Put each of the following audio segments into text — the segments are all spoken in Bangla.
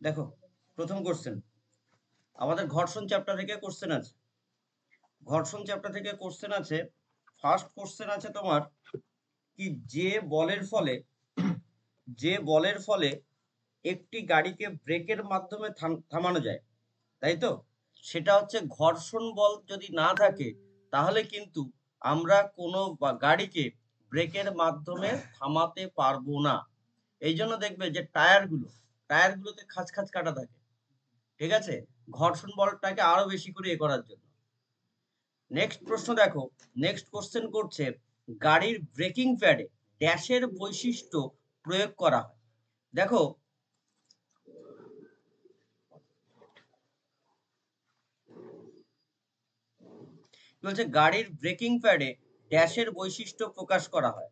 দেখো প্রথম কোশ্চেন আমাদের ঘর্ষণ চ্যাপ্টার থেকে কোশ্চেন আছে। ঘর্ষণ চ্যাপ্টার থেকে কোশ্চেন আছে। ফার্স্ট কোশ্চেন আছে তোমার কি, যে বলের ফলে একটি গাড়িকে ব্রেকের মাধ্যমে থামানো যায়, তাই তো? সেটা হচ্ছে ঘর্ষণ বল যদি না থাকে তাহলে কিন্তু আমরা কোনো গাড়িকে ব্রেকের মাধ্যমে থামাতে পারবো না। এই জন্য দেখবে যে টায়ারগুলোতে খাঁজ খাঁজ কাটা থাকে, ঠিক আছে, ঘর্ষণ বলটাকে আরো বেশি করে করার জন্য। নেক্সট প্রশ্ন দেখো, নেক্সট কোশ্চেন করছে গাড়ির ব্রেকিং প্যাডে ড্যাশের বৈশিষ্ট্য প্রয়োগ করা হয়। দেখো বলছে গাড়ির ব্রেকিং প্যাডে ড্যাশের বৈশিষ্ট্য প্রকাশ করা হয়।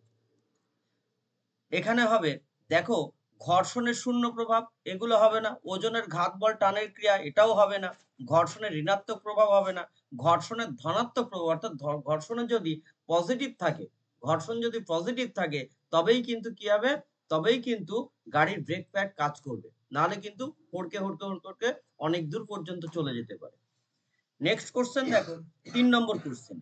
এখানে হবে দেখো ঘর্ষণের শূন্য প্রভাব, এগুলো হবে না। ওজনের ঘাত বল টানের ক্রিয়া, এটাও হবে না। ঘর্ষণের ঋণাত্মক প্রভাব হবে না। ঘর্ষণের ধনাত্মক প্রভাব অর্থাৎ ঘর্ষণের যদি পজিটিভ থাকে, ঘর্ষণ যদি পজিটিভ থাকে তবেই কিন্তু কি হবে, তবেই কিন্তু গাড়ির ব্রেক প্যাড কাজ করবে, নাহলে কিন্তু হড়কে হড়কে হড়কে অনেক দূর পর্যন্ত চলে যেতে পারে। নেক্সট কোশ্চেন দেখো, 3 নম্বর কোশ্চেন,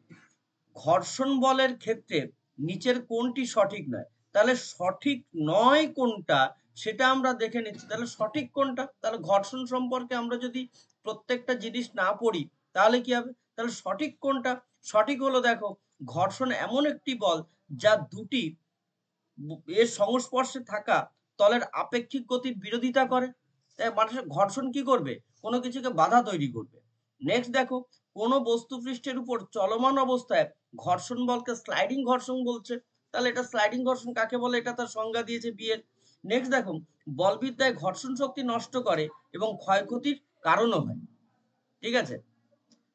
ঘর্ষণ বলের ক্ষেত্রে নিচের কোনটি সঠিক নয়? তাহলে সঠিক নয় কোনটা সেটা আমরা দেখে নিচ্ছি। তাহলে সঠিক কোনটা? তাহলে ঘর্ষণ সম্পর্কে আমরা যদি প্রত্যেকটা জিনিস না পড়ি তাহলে কি হবে? তাহলে সঠিক কোনটা? সঠিক হলো দেখো, ঘর্ষণ এমন একটি বল যা দুটি এর সংস্পর্শে থাকা তলের আপেক্ষিক গতির বিরোধিতা করে। তাই মানুষের ঘর্ষণ কি করবে? কোনো কিছুকে বাধা তৈরি করবে। নেক্সট দেখো, কোনো বস্তু পৃষ্ঠের উপর চলমান অবস্থায় ঘর্ষণ বলকে স্লাইডিং ঘর্ষণ বলছে। তাহলে এটা স্লাইডিং ঘর্ষণ কাকে বলে, এটা তার সংজ্ঞা দিয়েছে বিয়ের। নেক্সট দেখো, বলবিদ্যায় ঘর্ষণ শক্তি নষ্ট করে এবং ক্ষয়ক্ষতির কারণও হয়, ঠিক আছে।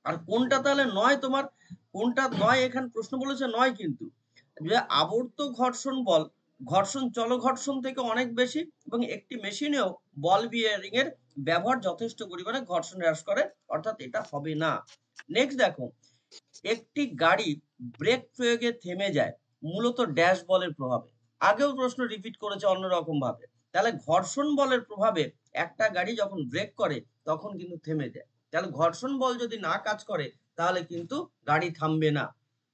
আর কোনটা তাহলে নয় তোমার, কোনটা নয় এখানে প্রশ্ন বলেছে নয়, কিন্তু যে আবর্ত ঘর্ষণ বল ঘর্ষণ চল ঘর্ষণ থেকে অনেক বেশি এবং একটি মেশিনেও বল বিয়ারিং এর ব্যবহার যথেষ্ট পরিমাণে ঘর্ষণ হ্রাস করে, অর্থাৎ এটা হবে না। নেক্সট দেখো, একটি গাড়ি ব্রেক প্রয়োগে থেমে যায় মূলত ড্যাশ বলের প্রভাবে। আগেও প্রশ্ন রিপিট করেছে অন্যরকম ভাবে। তাহলে ঘর্ষণ বলের প্রভাবে একটা গাড়ি যখন ব্রেক করে তখন কিন্তু থেমে যায়। তাহলে ঘর্ষণ বল যদি না কাজ করে তাহলে কিন্তু গাড়ি থামবে না,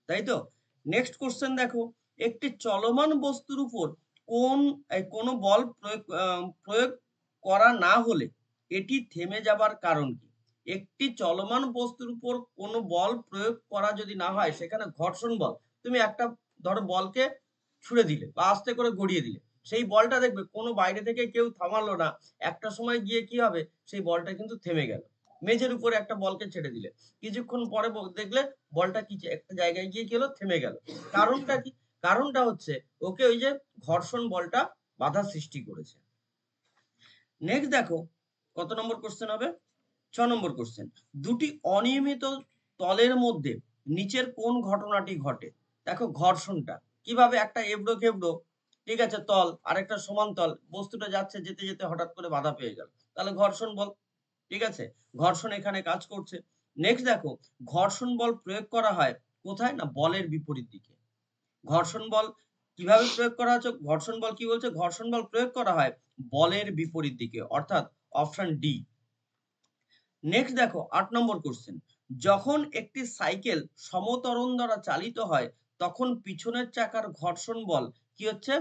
তাই তো। নেক্সট কোশ্চেন দেখো, একটি চলমান বস্তুর উপর কোনো বল প্রয়োগ করা না হলে এটি থেমে যাবার কারণ কি? একটি চলমান বস্তুর উপর কোনো বল প্রয়োগ করা যদি না হয় সেখানে ঘর্ষণ বল, তুমি একটা ধরো বলকে ছুড়ে দিলে বা আস্তে করে গড়িয়ে দিলে, সেই বলটা দেখবে কোনো বাইরে থেকে কেউ থামালো না, একটা সময় গিয়ে কি হবে, সেই বলটা কিন্তু থেমে গেল। মেঝের উপরে একটা বলকে ছেড়ে দিলে কিছুক্ষণ পরে দেখলে বলটা কি একটা জায়গায় গিয়ে কি হলো, থেমে গেল। কারণটা কি? কারণটা হচ্ছে ওকে ওই যে ঘর্ষণ বলটা বাধা সৃষ্টি করেছে। নেক্সট দেখো কত নম্বর কোশ্চেন হবে, 6 নম্বর কোশ্চেন, দুটি অনিয়মিত তলের মধ্যে নিচের কোন ঘটনাটি ঘটে? দেখো ঘর্ষণটা কিভাবে, একটা এবড়ো খেবড়ো, ঠিক আছে, তল আর একটা সমান তল, বস্তুটা যাচ্ছে যেতে যেতে হঠাৎ করে বাধা পেয়ে গেল, তাহলে ঘর্ষণ বল, ঠিক আছে, ঘর্ষণ এখানে কাজ করছে। নেক্সট দেখো, ঘর্ষণ বল প্রয়োগ করা হয় কোথায় না বলের বিপরীত দিকে। ঘর্ষণ বল কিভাবে প্রয়োগ করা হচ্ছে, ঘর্ষণ বল কি বলছে, ঘর্ষণ বল প্রয়োগ করা হয় বলের বিপরীত দিকে, অর্থাৎ অপশন ডি। নেক্সট দেখো 8 নম্বর কোশ্চেন, যখন একটি সাইকেল সমত্বরণ দ্বারা চালিত হয় তখন পিছনের চাকার ঘর্ষণ বল কি হচ্ছে,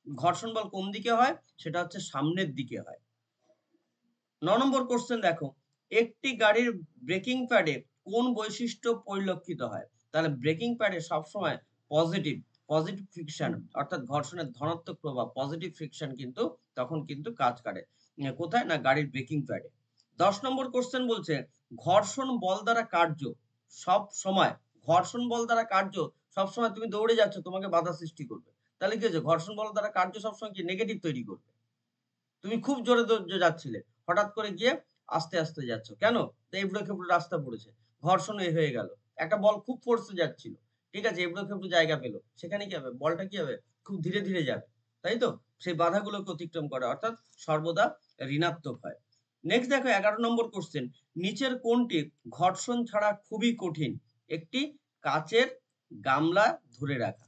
ঘর্ষণ বল কোন দিকে হয়, সেটা হচ্ছে সামনের দিকে হয়। 9 নম্বর কোশ্চেন দেখো, একটি গাড়ির ব্রেকিং প্যাডে কোন বৈশিষ্ট্য পরিলক্ষিত হয়? তাহলে ব্রেকিং প্যাডে সবসময় পজিটিভ পজিটিভ ফ্রিকশন, অর্থাৎ ঘর্ষণের ধনাত্মক প্রভাব, পজিটিভ ফ্রিকশন কিন্তু তখন কিন্তু কাজ করে। কোথায় না গাড়ির ব্রেকিং প্যাডে। 10 নম্বর কোশ্চেন বলছে ঘর্ষণ বল দ্বারা কার্য সব সময়, ঘর্ষণ বল দ্বারা কার্য সব সময়, তুমি দৌড়ে যাচ্ছ তোমাকে বাধা সৃষ্টি করবে, তাহলে কি হচ্ছে, ঘর্ষণ বল দ্বারা কার্য সবসময় কি নেগেটিভ তৈরি করবে। তুমি খুব জোরে যাচ্ছিলে, হঠাৎ করে গিয়ে আস্তে আস্তে যাচ্ছ, কেন? এবড়ো খেবড়ো রাস্তা পড়েছে, ঘর্ষণ হয়ে গেল। একটা বল খুব ফোর্সে যাচ্ছিল, ঠিক আছে, এবড়ো খেবড়ো জায়গা পেলো, সেখানে কি হবে, বলটা কি হবে, খুব ধীরে ধীরে যাবে, তাই তো, সেই বাধাগুলোকে অতিক্রম করে, অর্থাৎ সর্বদা ঋণাত্মক হয়। নেক্সট দেখো 11 নম্বর কোশ্চেন, নিচের কোনটি ঘর্ষণ ছাড়া খুবই কঠিন? একটি কাচের গামলা ধরে রাখা,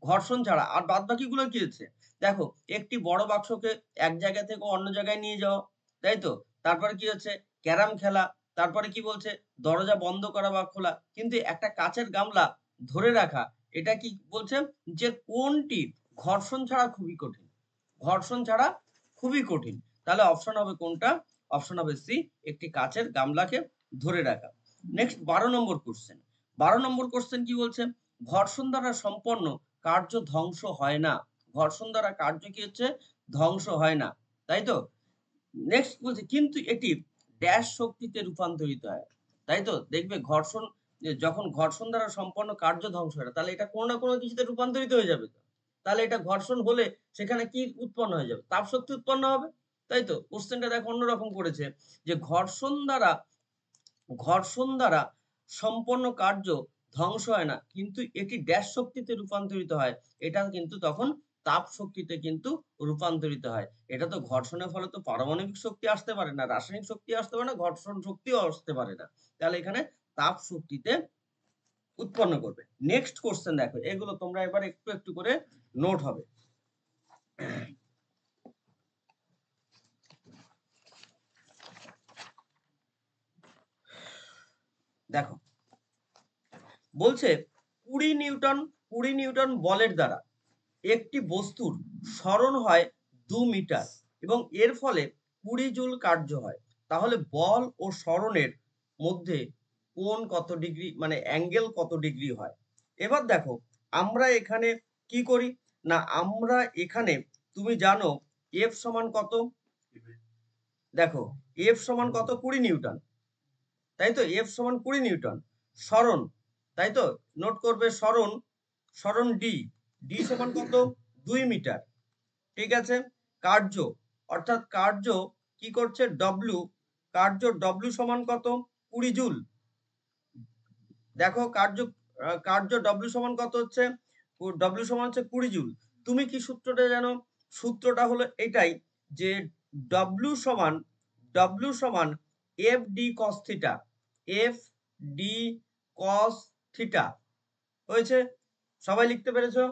ঘর্ষণ ছাড়া। আর বাদ বাকিগুলো কি হচ্ছে, দেখো একটি বড় বাক্সকে এক জায়গা থেকে অন্য জায়গায় নিয়ে যাওয়া, তাই তো, তারপরে কি হচ্ছে ক্যারাম খেলা, তারপরে কি বলছে দরজা বন্ধ করা বা খোলা। কিন্তু একটা কাঁচের গামলা ধরে রাখা, এটা কি বলছে যে কোনটি ঘর্ষণ ছাড়া খুবই কঠিন, ঘর্ষণ ছাড়া খুবই কঠিন। তাহলে অপশন হবে কোনটা? অপশন হবে সি, একটি কাঁচের গামলাকে ধরে রাখা। নেক্সট 12 নম্বর কোশ্চেন। 12 নম্বর কোশ্চেন কি বলছে? ঘর্ষণ দ্বারা সম্পন্ন কার্য ধ্বংস হয় না। ঘর্ষণ দ্বারা কার্য কি হচ্ছে? ধ্বংস হয় না, তাই তো? নেক্সট বলছে কিন্তু এটি ড্যাশ শক্তিতে রূপান্তরিত হয়, তাই তো? দেখবে ঘর্ষণ, যখন ঘর্ষণ দ্বারা সম্পন্ন কার্য ধ্বংস হয় না, তাহলে এটা কোনো না কোনো কিছুতে রূপান্তরিত হয়ে যাবে তো। তাহলে এটা ঘর্ষণ হলে সেখানে কি উৎপন্ন হয়ে যাবে? তাপ শক্তি উৎপন্ন হবে, তাই তো? কোশ্চেনটা দেখো অন্যরকম করেছে যে ঘর্ষণ দ্বারা সম্পন্ন কার্য ধ্বংস হয় না, কিন্তু এটি ড্যাশ শক্তিতে রূপান্তরিত হয়। এটা কিন্তু তখন তাপ শক্তিতে কিন্তু রূপান্তরিত হয়। এটা তো ঘর্ষণের ফলে তো পারমাণবিক শক্তি আসতে পারে না, রাসায়নিক শক্তি আসতে পারে না, ঘর্ষণ শক্তিও আসতে পারে না। তাহলে এখানে তাপ শক্তিতে উৎপন্ন করবে। নেক্সট কোশ্চেন দেখো, এগুলো তোমরা এবার একটু একটু করে নোট হবে। দেখো বলছে 20 নিউটন বলের দ্বারা একটি বস্তুর সরণ হয় 2 মিটার এবং এর ফলে 20 জুল কার্য হয়। তাহলে বল ও সরণের মধ্যে কোণ কত ডিগ্রি, মানে অ্যাঙ্গেল কত ডিগ্রি হয়? এবার দেখো আমরা এখানে কি করি না, আমরা এখানে তুমি জানো এফ সমান কত? দেখো এফ সমান কত? 20 নিউটন, তাই তো? এফ সমান 20 নিউটন। সরণ, তাই তো? নোট করবে সরণ, সরণ ডি, ডি সমান কত? 2 মিটার, ঠিক আছে? কার্য, অর্থাৎ কার্য কি করছে? ডব্লু, কার্য ডব্লু সমান কত? 20 জুল। দেখো কার্য ডব্লু সমান কত হচ্ছে? ডব্লু সমান হচ্ছে 20 জুল। তুমি কি সূত্রটা জানো? সূত্রটা হলো এটাই যে ডব্লু সমান F d cos theta, F d cos theta. হয়েছে? সবাই লিখতে পেরেছো?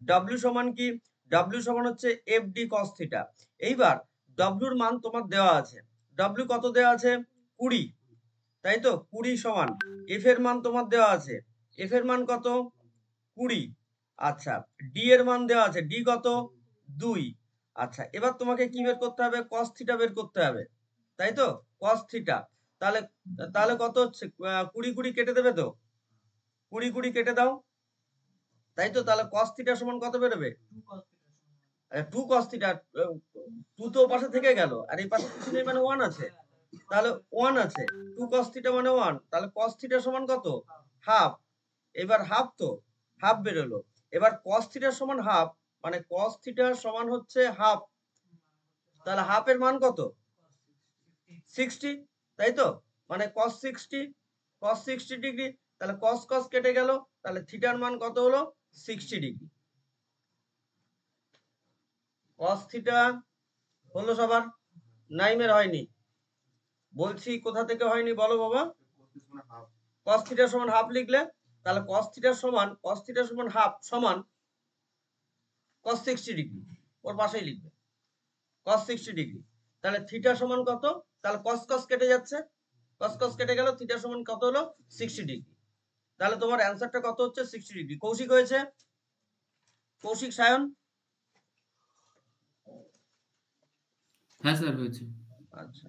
ডব্লিউ সমান কি? ডব্লিউ সমান হচ্ছে এফ ডি কস থিটা। এইবার ডব্লিউর মান তোমার দেওয়া আছে, ডব্লিউ কত দেওয়া আছে? 20, তাই তো? 20 সমান এফ এর মান তোমার দেওয়া আছে, এফ এর মান কত? 20। আচ্ছা, ডি এর মান দেওয়া আছে, ডি কত? 2। আচ্ছা, এবার তোমাকে কি বের করতে হবে? কস থিটা বের করতে হবে, তাই তো? কস থিটা। তাহলে তাহলে কত হচ্ছে? 20 20 কেটে দেবে তো? 20 20 কেটে দাও, তাই তো? তাহলে কস থিটা সমান কত বেরোবে? 2 cos থিটা। 2 তো পাশে থেকে গেল, আর এই পাশে কিছু নেই মানে 1 আছে, তাহলে 1 আছে। 2 cos থিটা মানে 1, তাহলে cos থিটা সমান কত? হাফ। এবার হাফ তো, হাফ বেরোলো। এবার cos থিটা সমান হাফ, মানে cos থিটা সমান হচ্ছে হাফ, তাহলে হাফ এর মান কত? 60, তাই তো? মানে cos 60, cos 60 ডিগ্রি। তাহলে cos cos কেটে গেল, তাহলে থিটার মান কত হলো? 60 ডিগ্রি। cos থিটা হলো সবার? নাইমের হয়নি? বলছি কোথা থেকে হয়নি বলো বাবা? cos থিটা সমান হাফ লিখলে, তাহলে cos থিটা সমান হাফ সমান cos 60 ডিগ্রি, ওর পাশেই লিখবে cos 60 ডিগ্রি। তাহলে থিটা সমান কত? তাহলে cos cos কেটে যাচ্ছে, cos cos কেটে গেল, থিটা সমান কত হলো? 60 ডিগ্রি। তাহলে তোমার অ্যান্সারটা কত হচ্ছে? 60 ডিগ্রি। কৌশিক হয়েছে? কৌশিক, সায়ন? হ্যাঁ স্যার হয়েছে। আচ্ছা,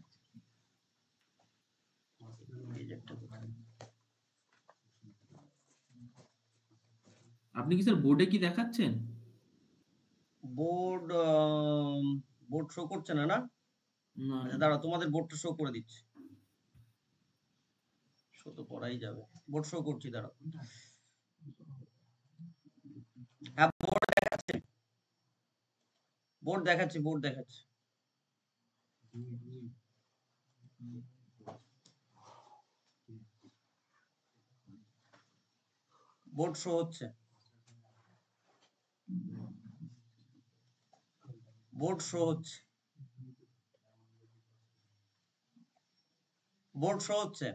আপনি কি স্যার বোর্ডে কি দেখাচ্ছেন? বোর্ড বোর্ড শো করছে না, না? না আচ্ছা দাঁড়াও, তোমাদের বোর্ডটা শো করে দিচ্ছি। শো তো করাই যাবে, বোর্ড শো করছি, দাঁড়াও। হ্যাঁ, বোর্ড দেখাচ্ছি, বোর্ড দেখাচ্ছি। বোর্ড শো হচ্ছে, বোর্ড শো হচ্ছে, বোর্ড শো হচ্ছে।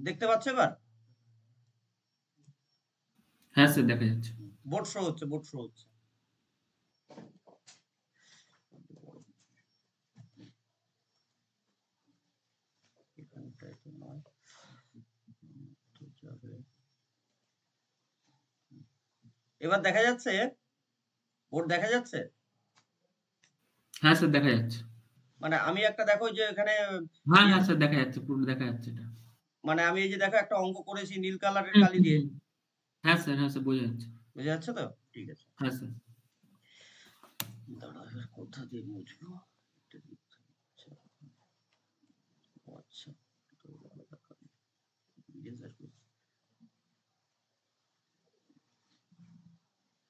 দেখতে পাচ্ছ এবার? হ্যাঁ স্যার দেখা যাচ্ছে। বোর্ড শো হচ্ছে, বোর্ড শো হচ্ছে। এটা নয়, যাবে। এবার দেখা যাচ্ছে, বোর্ড দেখা যাচ্ছে? হ্যাঁ স্যার দেখা যাচ্ছে। মানে আমি একটা দেখো যে এখানে হ্যাঁ, ইয়ে, হ্যাঁ স্যার দেখা যাচ্ছে। পুরো দেখা যাচ্ছে এটা। মানে আমি এই যে দেখো একটা অঙ্ক করেছি নীল কালারের হুম, কালি হুম, দিয়ে, হুম। হ্যাঁ স্যার বোঝা যাচ্ছে। বুঝা যাচ্ছে তো? ঠিক আছে, হ্যাঁ স্যার। দাঁড়াও এবার কোথা দিয়ে মুছবো, এটা দিতে হচ্ছে। ও আচ্ছা, এটা হলো আলাদা কালি, eraser করি।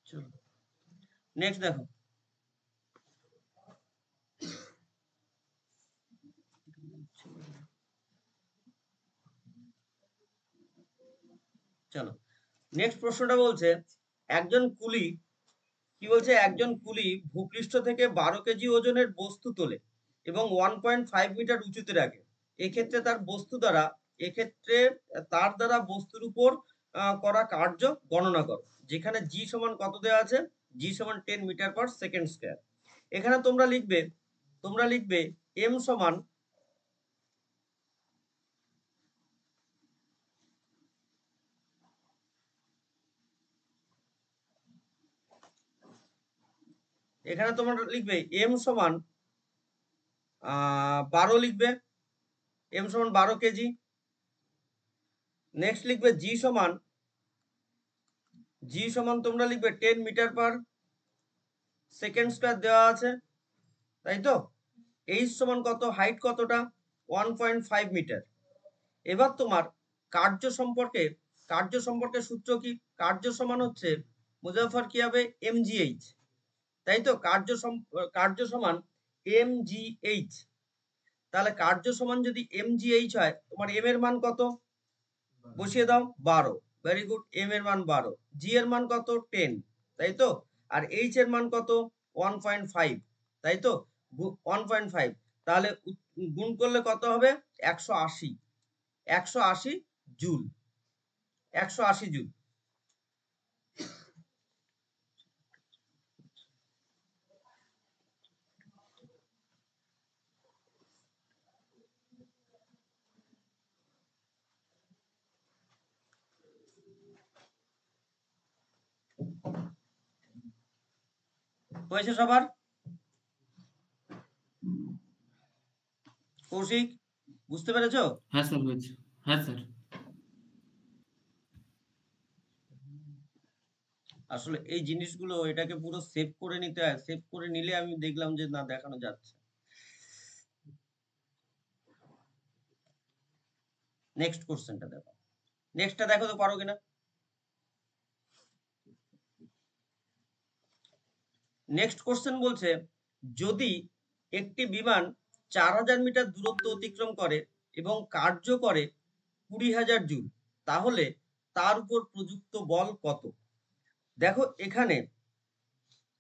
চলো নেক্সট দেখো, চলো নেক্সট প্রশ্নটা বলছে, একজন কুলি, কি বলছে, একজন কুলি ভূপৃষ্ঠ থেকে 12 কেজি ওজনের বস্তু তোলে এবং 1.5 মিটার উঁচুতে রাখে। এক্ষেত্রে তার বস্তু দ্বারা, এক্ষেত্রে তার দ্বারা বস্তুর উপর করা কার্য গণনা করো, যেখানে জি সমান কত দেওয়া আছে, জি সমান 10 মিটার পার সেকেন্ড স্কয়ার। এখানে তোমরা লিখবে এম সমান, এখানে তোমরা লিখবে এম সমান 12 লিখবে, এম সমান 12 কেজি। নেক্সট লিখবে জি সমান তোমরা লিখবে 10 মিটার পার সেকেন্ড স্কয়ার দেওয়া আছে, তাই তো? এইচ সমান কত, হাইট কতটা, 1.5 মিটার। এবার তোমার কার্য সম্পর্কে সূত্র কি, কার্য সমান হচ্ছে মুজাফফর কি হবে, mgh, তাই তো? কার্য সমান mgh। তাহলে কার্য সমান যদি mgh হয়, তোমার m এর মান কত, বসিয়ে দাও 12, ভেরি গুড, m এর মান 12, g এর মান কত 10, তাই তো? আর h এর মান কত 1.5, তাই তো? 1.5, তাহলে গুণ করলে কত হবে, 180, 180 জুল, 180 জুল। হয়েছে সবার? কৌশিক, বুঝতে পেরেছো? হ্যাঁ স্যার হয়েছে। হ্যাঁ স্যার। আসলে এই জিনিসগুলো এটাকে পুরো সেভ করে নিতে হয়, সেভ করে নিলে আমি দেখলাম যে না দেখানো যাচ্ছে। নেক্সট কোশ্চেনটা দেখো, নেক্সটটা দেখো তো পারো কিনা। নেক্সট কোশ্চেন বলছে, যদি একটি বিমান 4000 মিটার দূরত্ব অতিক্রম করে এবং কার্য করে 20,000 জুল, তাহলে তার উপর প্রযুক্ত বল কত? দেখো এখানে,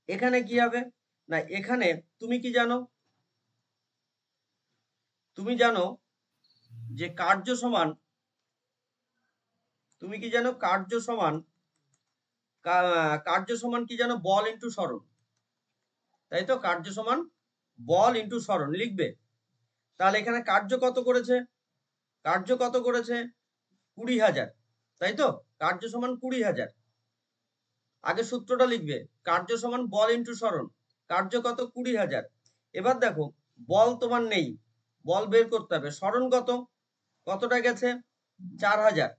এখানে কি হবে, না এখানে তুমি কি জানো, তুমি জানো যে কার্য সমান, তুমি কি জানো কার্য সমান কি জানো, বল ইন্টু সরণ, তাই তো? কার্য সমান বল ইন্টু সরণ লিখবে। তাহলে এখানে কার্য কত করেছে 20,000, তাই তো? কার্য সমান 20,000। আগে সূত্রটা লিখবে, কার্য সমান বল ইন্টু সরণ, কার্য কত 20,000। এবার দেখো বল তোমার নেই, বল বের করতে হবে, সরণ কত, কতটা গেছে 4,000,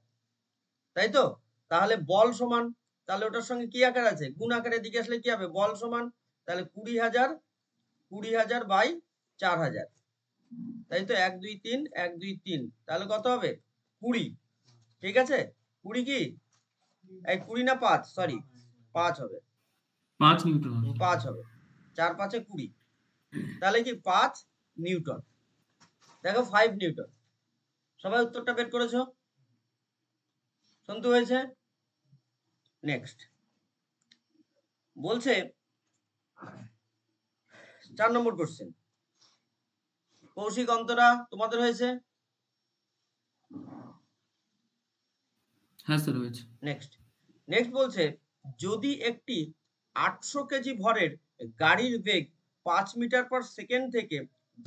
তাই তো? তাহলে বল সমান, তাহলে ওটার সঙ্গে কি আকার আছে, গুণ আকারের দিকে আসলে কি হবে, বল সমান, তাহলে 20,000 বাই 4,000, তাই তো? 1 2 3 1 2 3, তাহলে কত হবে 20, ঠিক আছে? 20 কি, এই 20 না 5, সরি 5 হবে, 5 নিউটন হবে। 5 হবে, 4 5 এ 20, তাহলে কি 5 নিউটন। দেখো 5 নিউটন। সবাই উত্তরটা বের করেছো? শুনতে হয়েছে? নেক্সট বলছে 4 নম্বর কোশ্চেন, কৌশিক অন্তরা তোমাদের হয়েছে? হ্যাঁ স্যার হয়েছে। নেক্সট বলছে, যদি একটি 800 কেজি ভরের গাড়ির বেগ 5 মিটার পার সেকেন্ড থেকে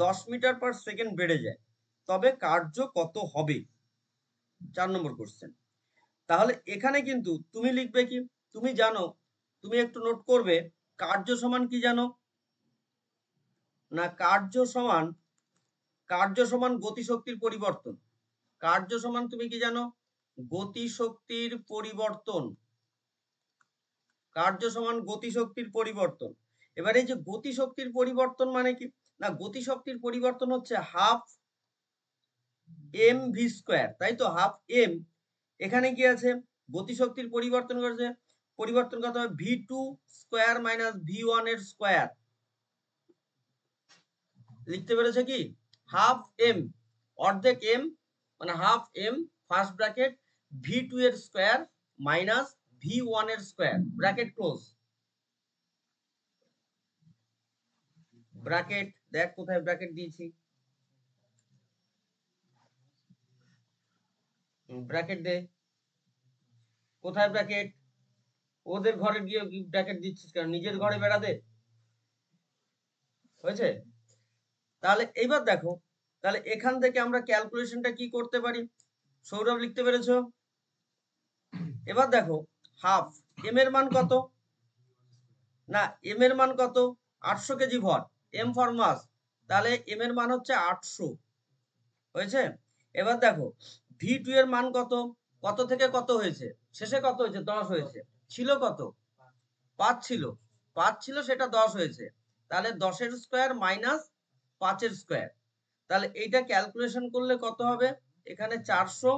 10 মিটার পার সেকেন্ড বেড়ে যায়, তবে কার্য কত হবে? 4 নম্বর কোশ্চেন। তাহলে এখানে কিন্তু তুমি লিখবে কি, তুমি জানো, তুমি একটু নোট করবে, কার্য সমান কি জানো না? কার্য সমান গতিশক্তির পরিবর্তন। কার্য সমান তুমি কি জানো? গতিশক্তির পরিবর্তন। কার্য সমান গতিশক্তির পরিবর্তন। এবার এই যে গতিশক্তির পরিবর্তন মানে কি না, গতিশক্তির পরিবর্তন হচ্ছে হাফ এম ভি স্কোয়ার, তাই তো? হাফ এম, এখানে কি আছে? গতিশক্তির পরিবর্তন করেছে, পরিবর্তন কত হবে? V two square minus V one এর স্কোয়ার। লিখতে পেরেছে কি? হাফ এম, অর্ধেক এম, মানে half M first bracket V two এর স্কোয়ার মাইনাস ভি ওয়ান এর স্কোয়ার, ব্র্যাকেট ক্লোজ। ব্র্যাকেট দেখ কোথায় ব্র্যাকেট দিয়েছি, ব্র্যাকেট দে, কোথায় ব্র্যাকেট? ওদের ঘরে গিয়ে ব্র্যাকেট দিচ্ছিস কেন? নিজের ঘরে বেড়াতে হয়েছে? তাহলে এইবার দেখো, তাহলে এখান থেকে আমরা ক্যালকুলেশনটা কি করতে পারি? সৌরভ লিখতে পেরেছো? এবার দেখো, হাফ এম এর মান কত না, এম এর মান কত? 800 কেজি ভর, এম ফর মাস, তাহলে এম এর মান হচ্ছে 800, হয়েছে? এবার দেখো ভি টু এর মান কত, কত থেকে কত হয়েছে? শেষে কত হয়েছে? 10 হয়েছে। ছিল কত? 5 ছিল, 5 ছিল, সেটা 10 হয়েছে, তাহলে 10 এর স্কোয়ার মাইনাস 5 এর স্কোয়ার। তাহলে এইটা ক্যালকুলেশন করলে কত হবে? এখানে 400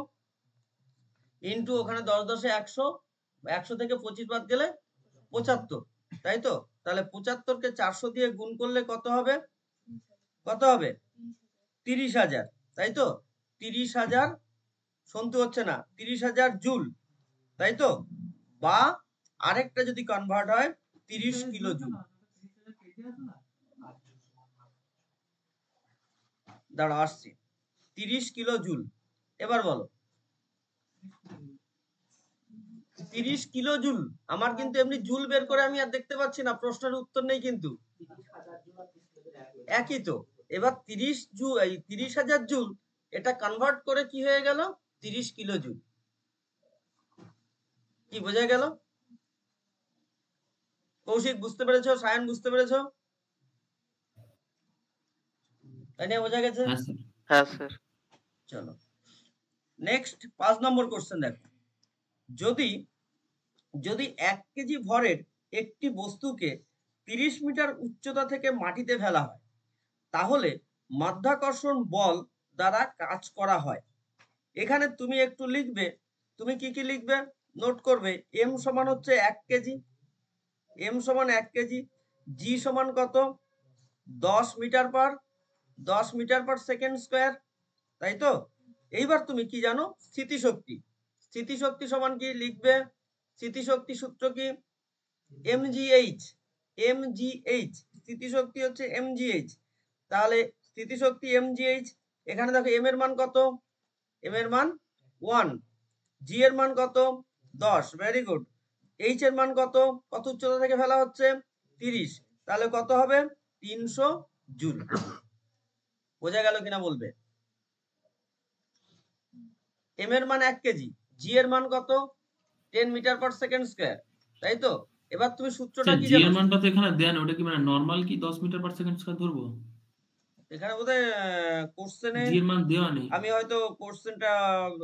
ইন্টু ওখানে 10 10 100, 100 থেকে 25 বাদ গেলে 75, তাই তো? তাহলে 75 কে 400 দিয়ে গুণ করলে কত হবে? কত হবে? 30,000, তাই তো? 30,000 সন্তু হচ্ছে না, 30,000 জুল, তাই তো? বা আরেকটা যদি কনভার্ট হয় 30 কিলো জুল। দাঁড়াও আসছি, 30 কিলো জুল। এবার বলো 30 কিলো জুল, আমার কিন্তু এমনি জুল বের করে আমি আর দেখতে পাচ্ছি না, প্রশ্নের উত্তর নেই কিন্তু, একই তো। এবার 30,000 জুল, এটা কনভার্ট করে কি হয়ে গেল? 30 কিলো জুল। কি বোঝা গেল? কৌশিক বুঝতে পেরেছো? সায়ন বুঝতে পেরেছো? তাই নিয়ে বোঝা গেছে? হ্যাঁ স্যার। হ্যাঁ স্যার। চলো নেক্সট 5 নম্বর কোশ্চেন দেখো, যদি যদি 1 কেজি ভরের একটি বস্তুকে 30 মিটার উচ্চতা থেকে মাটিতে ফেলা হয়, তাহলে মাধ্যাকর্ষণ বল দ্বারা কাজ করা হয়। এখানে তুমি একটু লিখবে, তুমি কি কি লিখবে নোট করবে। এম সমান হচ্ছে 1 কেজি, এম সমান 1 কেজি, জি সমান কত? 10 metre per 10 metre per second square, তাই তো? এইবার তুমি কি জানো? স্থিতিশক্তি। স্থিতিশক্তি সমান কি লিখবে? স্থিতিশক্তি সূত্র কি? এমজিএইচ, এমজিএইচ, স্থিতিশক্তি হচ্ছে এমজিএইচ। তাহলে স্থিতিশক্তি এমজিএইচ, এখানে দেখো এম এর মান কত? এম এর মান 1, জি এর মান কত? 10, ভেরি গুড। এইচ এর মান কত? কত উচ্চতা থেকে ফেলা হচ্ছে? 30, তাহলে কত হবে? 300 জুল। বোঝা গেল কিনা বলবে? এম এর মান 1 কেজি, জি এর মান কত? 10 মিটার পার সেকেন্ড স্কয়ার, তাই তো? এবার তুমি সূত্রটা স্যার কি জি জানো? এর মানটা তো এখানে দেন, ওটা কি মানে নরমাল কি 10 মিটার পার সেকেন্ড স্কয়ার ধরবো? এখানে বোধহয় কোশ্চেনে, জি এর মান দেওয়া নেই। আমি হয়তো কোশ্চেনটা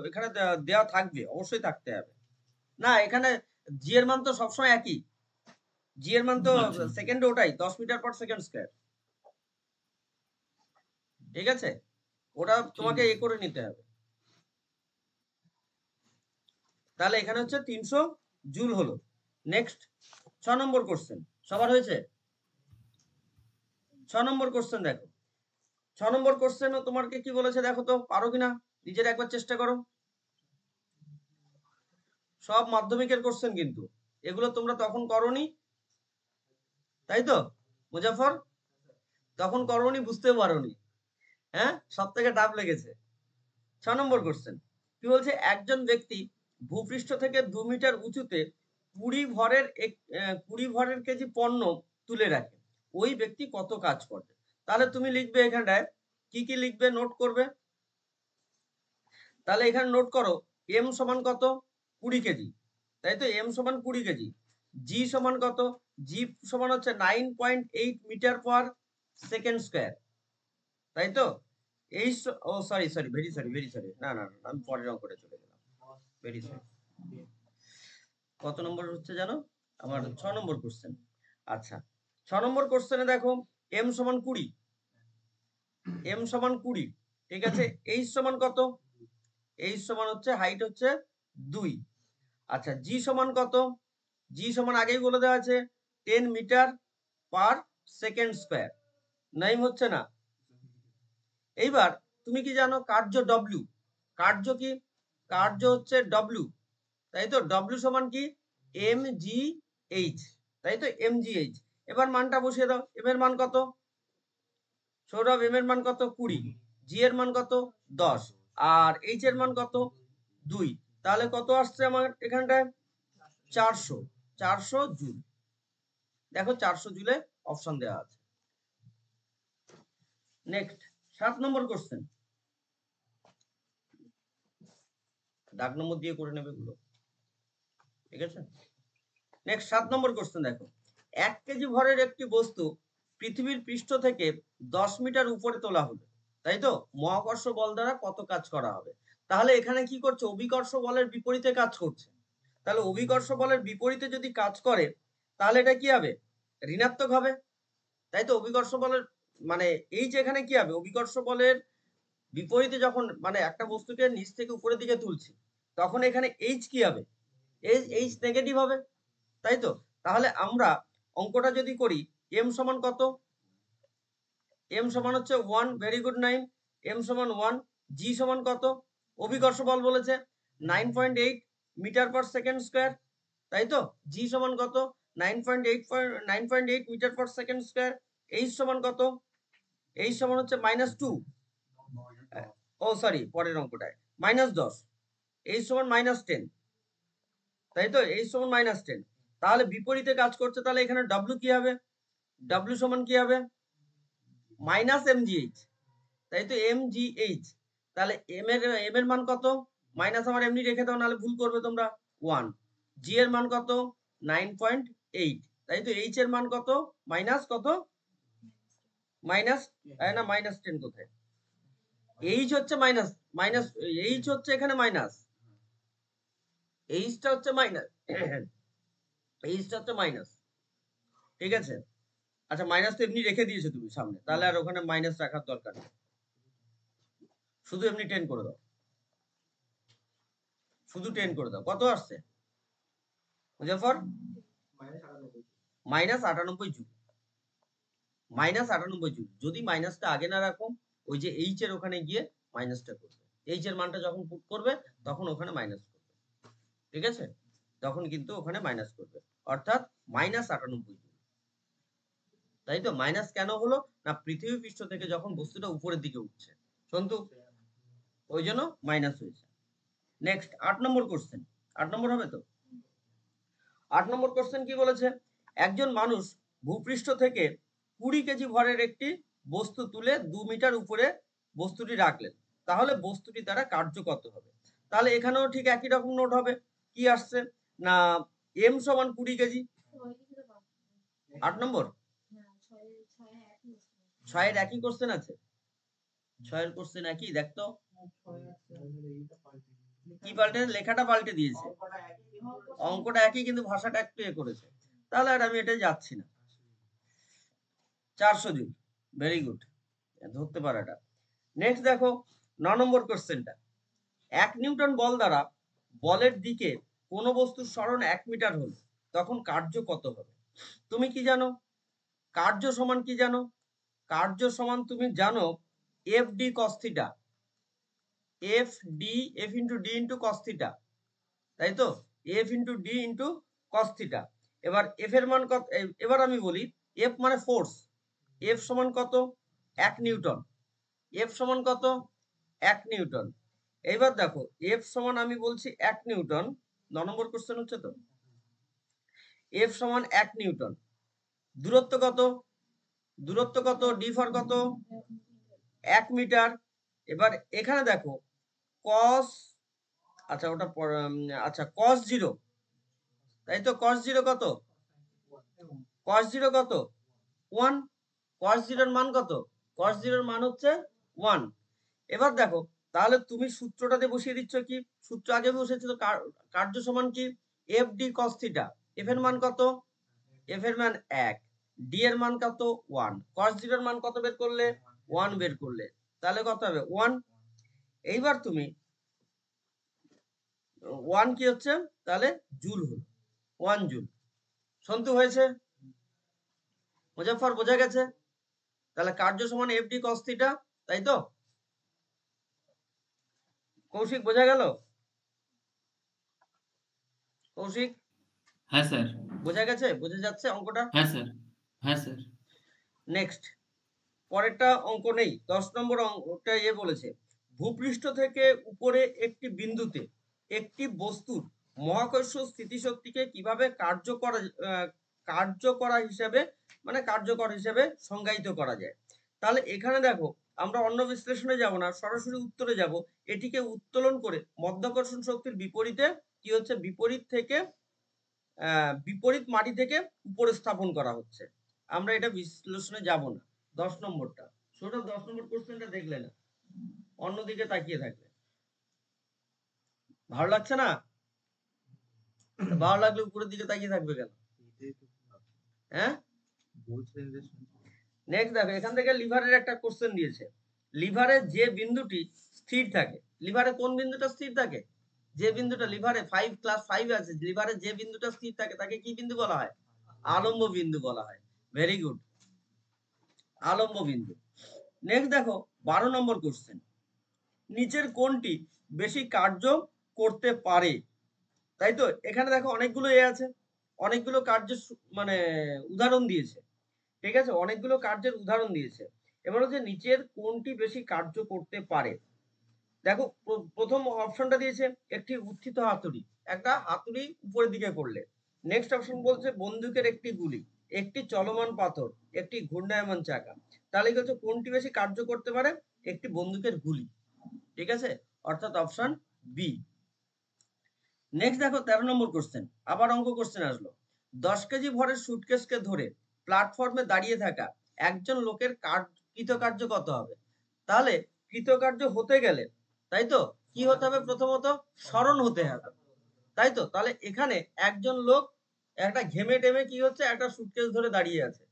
এখানে দেওয়া থাকবে, অবশ্যই থাকতে হবে। না, এখানে জি এর মান তো সবসময় একই, জি এর মান তো আচ্ছা সেকেন্ডে ওটাই 10 মিটার পার সেকেন্ড স্কয়ার, ঠিক আছে? ওটা ঠিক তোমাকে আছে। করে নিতে হবে। তাহলে এখানে হচ্ছে 300 জুল হলো। নেক্সট 6 নম্বর কোশ্চেন, সবার হয়েছে? 6 নম্বর কোশ্চেন দেখো, 6 নম্বর কোশ্চেনও তোমাকে কি বলেছে দেখো তো, পারো কিনা নিজের একবার চেষ্টা করো। সব মাধ্যমিকের কোশ্চেন কিন্তু, এগুলো তোমরা তখন করোনি, তাই তো মুজাফর? তখন করোনি, বুঝতেও পারোনি, হ্যাঁ? সব থেকে টাফ লেগেছে। 6 নম্বর কোশ্চেন কি বলছে? একজন ব্যক্তি ভূপৃষ্ঠ থেকে 2 মিটার উঁচুতে 20 ভরের কেজি পণ্য তুলে রাখে, ওই ব্যক্তি কত কাজ করবে? তাহলে তুমি লিখবে এখানটায় কি কি লিখবে, নোট করবে। তাহলে এখানে নোট করো এম সমান কত 20 কেজি, তাই তো এম সমান 20 কেজি। জি সমান কত, জি সমান হচ্ছে 9.8 মিটার পার সেকেন্ড স্কোয়ার, তাই তো। এই ও sorry sorry very sorry very sorry, না না না, আমি পরের অঙ্কটা চলে গেলাম, ভেরি সরি। কত নম্বর হচ্ছে জানো, আমার 6 নম্বর কোশ্চেন। আচ্ছা 6 নম্বর কোশ্চেনে দেখো এম সমান 20, এম সমান 20, ঠিক আছে। এইচ সমান কত, এইচ সমান হচ্ছে হাইট হচ্ছে 2। আচ্ছা জি সমান কত, জি সমান আগেই বলে দেওয়া আছে 10 মিটার পার সেকেন্ড স্কোয়ার, নাইম হচ্ছে না। এইবার তুমি কি জানো কার্য ডব্লিউ, কার্য কি, কার্য হচ্ছে ডব্লিউ, তাই তো। ডব্লিউ সমান কি এম জি এইচ, তাই তো এম জি এইচ। এবার মানটা বসিয়ে দাও, এম এর মান কত, সৌরভ এম এর মান কত 20, জি এর মান কত 10, আর এইচ এর মান কত 2, তাহলে কত আসছে আমার এখানটায় 400, 400 জুল। দেখো 400 জুলে অপশন দেওয়া আছে। নেক্সট 7 নম্বর কোশ্চেন, দাগ নম্বর দিয়ে করে নেবে গুলো, ঠিক আছে। নেক্সট 7 নম্বর কোশ্চেন দেখো, 1 কেজি ভরের একটি বস্তু পৃথিবীর পৃষ্ঠ থেকে 10 মিটার উপরে তোলা হলো, তাই তো। মহাকর্ষ বল দ্বারা কত কাজ করা হবে। তাহলে এখানে কি করছে, অভিকর্ষ বলের বিপরীতে কাজ করছে। তাহলে অভিকর্ষ বলের বিপরীতে যদি কাজ করে তাহলে এটা কি হবে, ঋণাত্মক হবে, তাই তো। অভিকর্ষ বলের মানে এই যে এখানে কি হবে, অভিকর্ষ বলের বিপরীতে যখন মানে একটা বস্তুকে নিচ থেকে উপরের দিকে তুলছি তখন এখানে এইচ কি হবে, এইচ নেগেটিভ হবে, তাই তো। তাহলে আমরা অঙ্কটা যদি করি এম সমান কত, এম সমান হচ্ছে 1, ভেরি গুড 9, এম সমান 1, জি সমান কত, অভিকর্ষ বল বলেছে 9.8 মিটার পার সেকেন্ড স্কোয়ার, তাই তো। জি সমান কত 9.8 metre per second square. H সমান কত, এইচ সমান হচ্ছে -2, ও সরি পরের অঙ্কটায় -10, এইচ সমান -10, তাই তো। এইচ সমান -10, তাহলে বিপরীতে কাজ করছে, তাহলে এখানে ডব্লিউ কি হবে, ডব্লিউ সমান কি হবে মাইনাস এম জি এইচ, তাই তো এম জি এইচ। তাহলে এম এর মান কত, মাইনাস আমার এমনি রেখে দাও নাহলে ভুল করবে তোমরা 1, জি এর মান কত 9.8, তাই তো। এইচ এর মান কত মাইনাস কত, মাইনাস, না -10 কোথায়, এইচ হচ্ছে মাইনাস, মাইনাস এইচ হচ্ছে এখানে মাইনাস, এইচটা হচ্ছে মাইনাস, এইচটা হচ্ছে মাইনাস, ঠিক আছে। আচ্ছা মাইনাস তো এমনি রেখে দিয়েছো তুমি সামনে, তাহলে আর ওখানে মাইনাস রাখার দরকার নেই, শুধু এমনি 10 করে দাও, শুধু 10 করে দাও। কত আসছে মুজাফর, -98 জুল, -98 জুল। যদি মাইনাসটা আগে না রাখো ওই যে এইচ এর ওখানে গিয়ে মাইনাসটা করবে, এইচ এর মানটা যখন পুট করবে তখন ওখানে মাইনাস করবে, ঠিক আছে। তখন কিন্তু ওখানে মাইনাস করবে, অর্থাৎ -98 জুল, তাই তো। মাইনাস কেন হলো না, পৃথিবী পৃষ্ঠ থেকে যখন বস্তুটা উপরের দিকে উঠছে সন্তু, ওই জন্য মাইনাস হয়েছে। নেক্সট 8 নম্বর কোশ্চেন, 8 নম্বর হবে তো। 8 নম্বর কোশ্চেন কি বলেছে, একজন মানুষ ভূপৃষ্ঠ থেকে 20 কেজি ভরের একটি বস্তু তুলে 2 মিটার উপরে বস্তুটি রাখলেন, তাহলে বস্তুটি দ্বারা কার্য কত হবে। তাহলে এখানেও ঠিক একই রকম নোট হবে, কি আসছে না এম সমান 20 কেজি। 8 নম্বর 6 এর একই কোশ্চেন আছে, 6 এর কোশ্চেন একই, দেখতো কি পাল্টে, লেখাটা পাল্টে দিয়েছে, অঙ্কটা একই কিন্তু ভাষাটা একটু এ করেছে, তাহলে আর আমি এটাই যাচ্ছি না। 400 জুল, ভেরি গুড, ধরতে পারাটা। নেক্সট দেখো 9 নম্বর কোশ্চেনটা, 1 নিউটন বল দ্বারা বলের দিকে কোন বস্তুর সরণ 1 মিটার হলো তখন কার্য কত হবে। তুমি কি জানো কার্য সমান কি জানো, কার্য সমান তুমি জানো F d cos theta, F D, F into D into cos theta, তাই তো। F into D into cos theta. এবার এফ এর মান কত, এবার আমি বলি এফ মানে ফোর্স, এফ সমান কত 1 নিউটন, এফ সমান কত 1 নিউটন। এইবার দেখো এফ সমান আমি বলছি 1 নিউটন, 9 নম্বর কোশ্চেন হচ্ছে তো, এফ সমান 1 নিউটন, দূরত্ব কত, দূরত্ব কত, ডি ফর কত 1 মিটার। এবার এখানে দেখো কস, আচ্ছা ওটা আচ্ছা কস জিরো, তাই তো কস জিরো কত, কস জিরো কত 1, কস জিরোর মান কত, কস জিরোর মান হচ্ছে 1। এবার দেখো তাহলে তুমি সূত্রটাতে বসিয়ে দিচ্ছ কি, সূত্র আগে বসেছিল কার্য সমান কি F d cos theta, F এর মান কত, এফ এর মান 1, ডি এর মান কত 1, কস জিরোর মান কত বের করলে 1 বের করলে, তাহলে কত হবে 1। এইবার তুমি 1 কি হচ্ছে, তাহলে জুল হলো, 1 জুল। সন্তু হয়েছে, মুজাফফর বোঝা গেছে, তাহলে কার্য সমান এফ ডি কস থিটা, তাই তো কৌশিক বোঝা গেল, কৌশিক হ্যাঁ স্যার। বোঝা গেছে, বোঝা যাচ্ছে অঙ্কটা। হ্যাঁ স্যার। হ্যাঁ স্যার। নেক্সট পরেরটা অঙ্ক নেই, 10 নম্বর অঙ্কটা বলেছে ভূপৃষ্ঠ থেকে উপরে একটি বিন্দুতে একটি বস্তুর মহাকর্ষ স্থিতিশক্তিকে কিভাবে কার্যকর হিসেবে মানে কার্যকর হিসেবে সংজ্ঞায়িত করা যায়। তাহলে এখানে দেখো আমরা অন্য বিশ্লেষণে যাব না, সরাসরি উত্তরে যাব। এটিকে উত্তোলন করে মধ্যাকর্ষণ শক্তির বিপরীতে কি হচ্ছে, বিপরীত মাটি থেকে উপরে স্থাপন করা হচ্ছে। আমরা এটা বিশ্লেষণে যাব না। 10 নম্বরটা ছোট, 10 নম্বর কোশ্চেনটা দেখলে না, অন্যদিকে তাকিয়ে থাকলে ভালো লাগছে না, ভালো লাগলে উপরের দিকে তাকিয়ে থাকবে কেন, হ্যাঁ। নেক্সট দেখো এখান থেকে লিভারের একটা কোশ্চেন দিয়েছে, লিভারে যে বিন্দুটি স্থির থাকে, লিভারে কোন বিন্দুটা স্থির থাকে, যে বিন্দুটা লিভারে ক্লাস 5 আছে, লিভারে যে বিন্দুটা স্থির থাকে তাকে কি বিন্দু বলা হয়, আলম্ব বিন্দু বলা হয়। ভেরি গুড, আলম্ব বিন্দু। নেক্সট দেখো 12 নম্বর কোশ্চেন, নিচের কোনটি বেশি কার্য করতে পারে, তাই তো এখানে দেখো অনেকগুলো আছে, অনেকগুলো কার্যের মানে উদাহরণ দিয়েছে, ঠিক আছে, অনেকগুলো কার্যের উদাহরণ দিয়েছে। এবার হচ্ছে নিচের কোনটি বেশি কার্য করতে পারে। দেখো প্রথম অপশনটা দিয়েছে একটি উত্থিত হাতুড়ি, একটা হাতুড়ি উপরের দিকে করলে। নেক্সট অপশন বলছে বন্দুকের একটি গুলি, একটি চলমান পাথর, একটি ঘূর্ণায়মান চাকা। তাহলে কি হচ্ছে কোনটি বেশি কার্য করতে পারে, একটি বন্দুকের গুলি, ঠিক আছে, অর্থাৎ অপশন বি। নেক্সট দেখো 13 নম্বর কোশ্চেন, আবার অঙ্ক কোশ্চেন আসলো, 10 কেজি ভরের সুটকেসকে ধরে প্ল্যাটফর্মে দাঁড়িয়ে থাকা একজন লোকের কৃতকার্য কত হবে। তাহলে কৃতকার্য হতে গেলে, তাই তো কি হতে হবে, প্রথমত স্মরণ হতে হবে, তাই তো। তাহলে এখানে একজন লোক একটা ঘেমে টেমে কি হচ্ছে, একটা সুটকেস ধরে দাঁড়িয়ে আছে,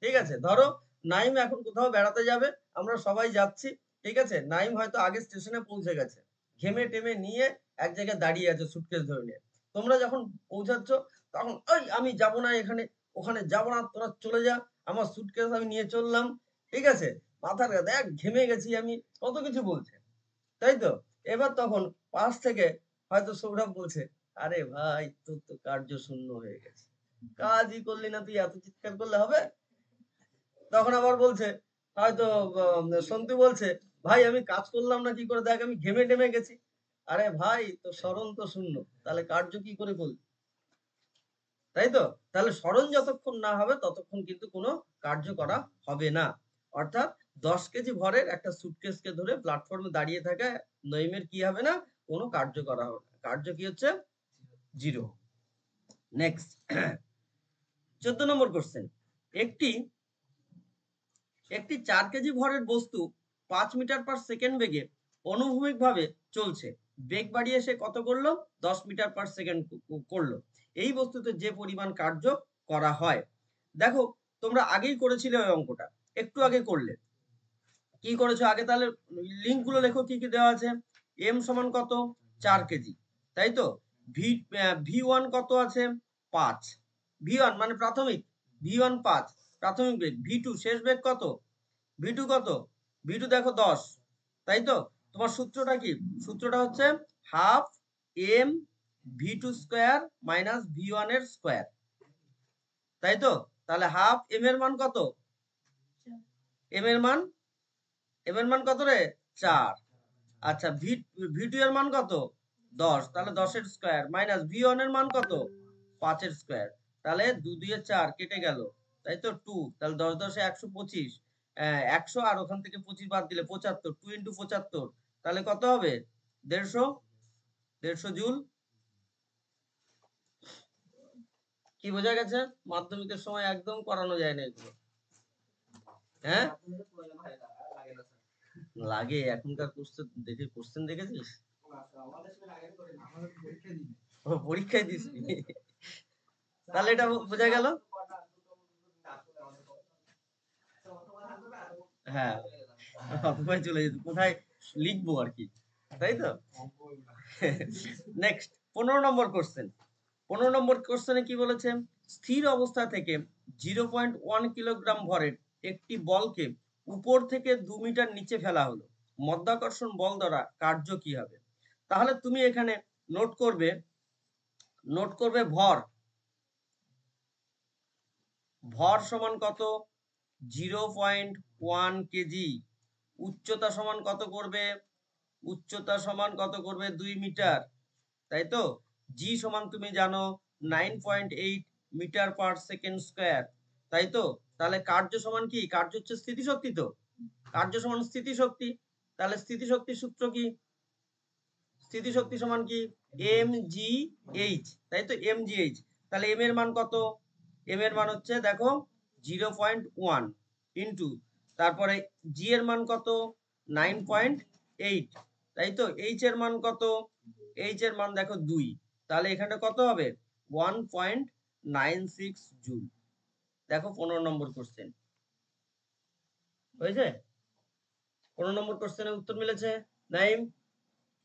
ঠিক আছে। ধরো নাইম এখন কোথাও বেড়াতে যাবে, আমরা সবাই যাচ্ছি, ঠিক আছে, নাইম হয়তো আগে স্টেশনে পৌঁছে গেছে, ঘেমে টেমে নিয়ে এক জায়গায় দাঁড়িয়ে আছে সুটকেস ধরে নিয়ে। তোমরা যখন পৌঁছাচ্ছ তখন ওই আমি যাব না, এখানে ওখানে যাব না, তোরা চলে যা, আমার সুটকেস আমি নিয়ে চললাম, ঠিক আছে, মাথার দেখ ঘেমে গেছি আমি, কত কিছু বলছে, তাই তো। এবার তখন পাশ থেকে হয়তো সৌরভ বলছে, আরে ভাই তোর তো কার্য শূন্য হয়ে গেছে, কাজই করলি না, তুই এত চিৎকার করলে হবে। তখন আবার বলছে হয়তো সন্তু বলছে, ভাই আমি কাজ করলাম না কি করে, দেখ আমি ঘেমে টেমে গেছি। আরে ভাই তো স্মরণ তো শূন্য, তাহলে কার্য কি করে করলি, তাই তো। তাহলে স্মরণ যতক্ষণ না হবে ততক্ষণ কিন্তু কোনো কার্য করা হবে না। অর্থাৎ 10 কেজি ভরের একটা সুটকেসকে ধরে প্ল্যাটফর্মে দাঁড়িয়ে থাকা নইমের কি হবে না, কোনো কার্য করা হবে না, কার্য কি হচ্ছে জিরো। নেক্সট 14 নম্বর কোশ্চেন, একটি একটি 4 কেজি ভরের বস্তু 5 মিটার পার সেকেন্ড বেগে অনুভূমিকভাবে চলছে, বেগ বাড়িয়ে সে কত করলো, 10 মিটার পার সেকেন্ড করলো। এই বস্তুতে যে পরিমাণ কার্য করা হয়, দেখো তোমরা আগেই করেছিলে ওই অঙ্কটা, একটু আগে করলে, কি করেছো আগে, তাহলে লিঙ্ক গুলো লেখো কি কি দেওয়া আছে। এম সমান কত 4 কেজি, তাই তো। ভি1 কত আছে 5, ভি1 মানে প্রাথমিক, ভি1 5 প্রাথমিক বেগ, ভি2 শেষ বেগ কত, ভি2 কত, ভি2 দেখো 10, তাই তো। তোমার সূত্রটা কি, সূত্রটা হচ্ছে half M V two square minus V one এর স্কোয়ার, তাই তো। তাহলে হাফ এম এর মান কত, এম এর মান, এম এর মান কত রে 4, আচ্ছা ভি2 এর মান কত 10, তাহলে 10 এর স্কোয়ার মাইনাস ভি1 এর মান কত 5 এর স্কোয়ার, তাহলে 2 2 এ 4 কেটে গেল, তাই তো 2, তাহলে 10 10 এ 125, 100 আর ওখান থেকে 25 বাদ দিলে 75, 2 ইন্টু 75, তাহলে কত হবে 150 জুল। কি বোঝা গেছে? মাধ্যমিকের সময় একদম করানো যায় না এগুলো। হ্যাঁ লাগে, এখনকার কোশ্চেন দেখেছিস? ও পরীক্ষায় দিস? তাহলে এটা বোঝা গেল। হ্যাঁ অথবাই চলে যেত, কোথায় লিখবো আর কি, তাই তো। নেক্সট 15 নম্বর কোশ্চেন। 15 নম্বর কোশ্চেনে কি বলেছে? স্থির অবস্থা থেকে 0.1 কিলোগ্রাম ভরের একটি বলকে উপর থেকে 2 মিটার নিচে ফেলা হলো, মধ্যাকর্ষণ বল দ্বারা কার্য কি হবে? তাহলে তুমি এখানে নোট করবে ভর সমান কত? 0.1 কেজি। উচ্চতা সমান কত করবে? উচ্চতা সমান কত করবে? 2 মিটার, তাই তো। জি সমান তুমি জানো 9.8 মিটার পার সেকেন্ড স্কয়ার, তাই তো। তাহলে কার্য সমান কি? কার্য হচ্ছে স্থিতিশক্তি, তো কার্য সমান স্থিতিশক্তি। তাহলে স্থিতিশক্তির সূত্র কি? স্থিতিশক্তি সমান কি? এম জি এইচ, তাই তো, এম জি এইচ। তাহলে এম এর মান কত? এম এর মান হচ্ছে দেখো 0.1 ইন্টু, তারপরে জি এর মান কত? 9.8, তাই তো। এইচ এর মান কত? এইচ এর মান দেখো 2, তাহলে এখানে কত হবে? 1.96 জুল। দেখো 15 নম্বর কোশ্চেন হয়েছে। 15 নম্বর কোশ্চেনের উত্তর মিলেছে। নাইম,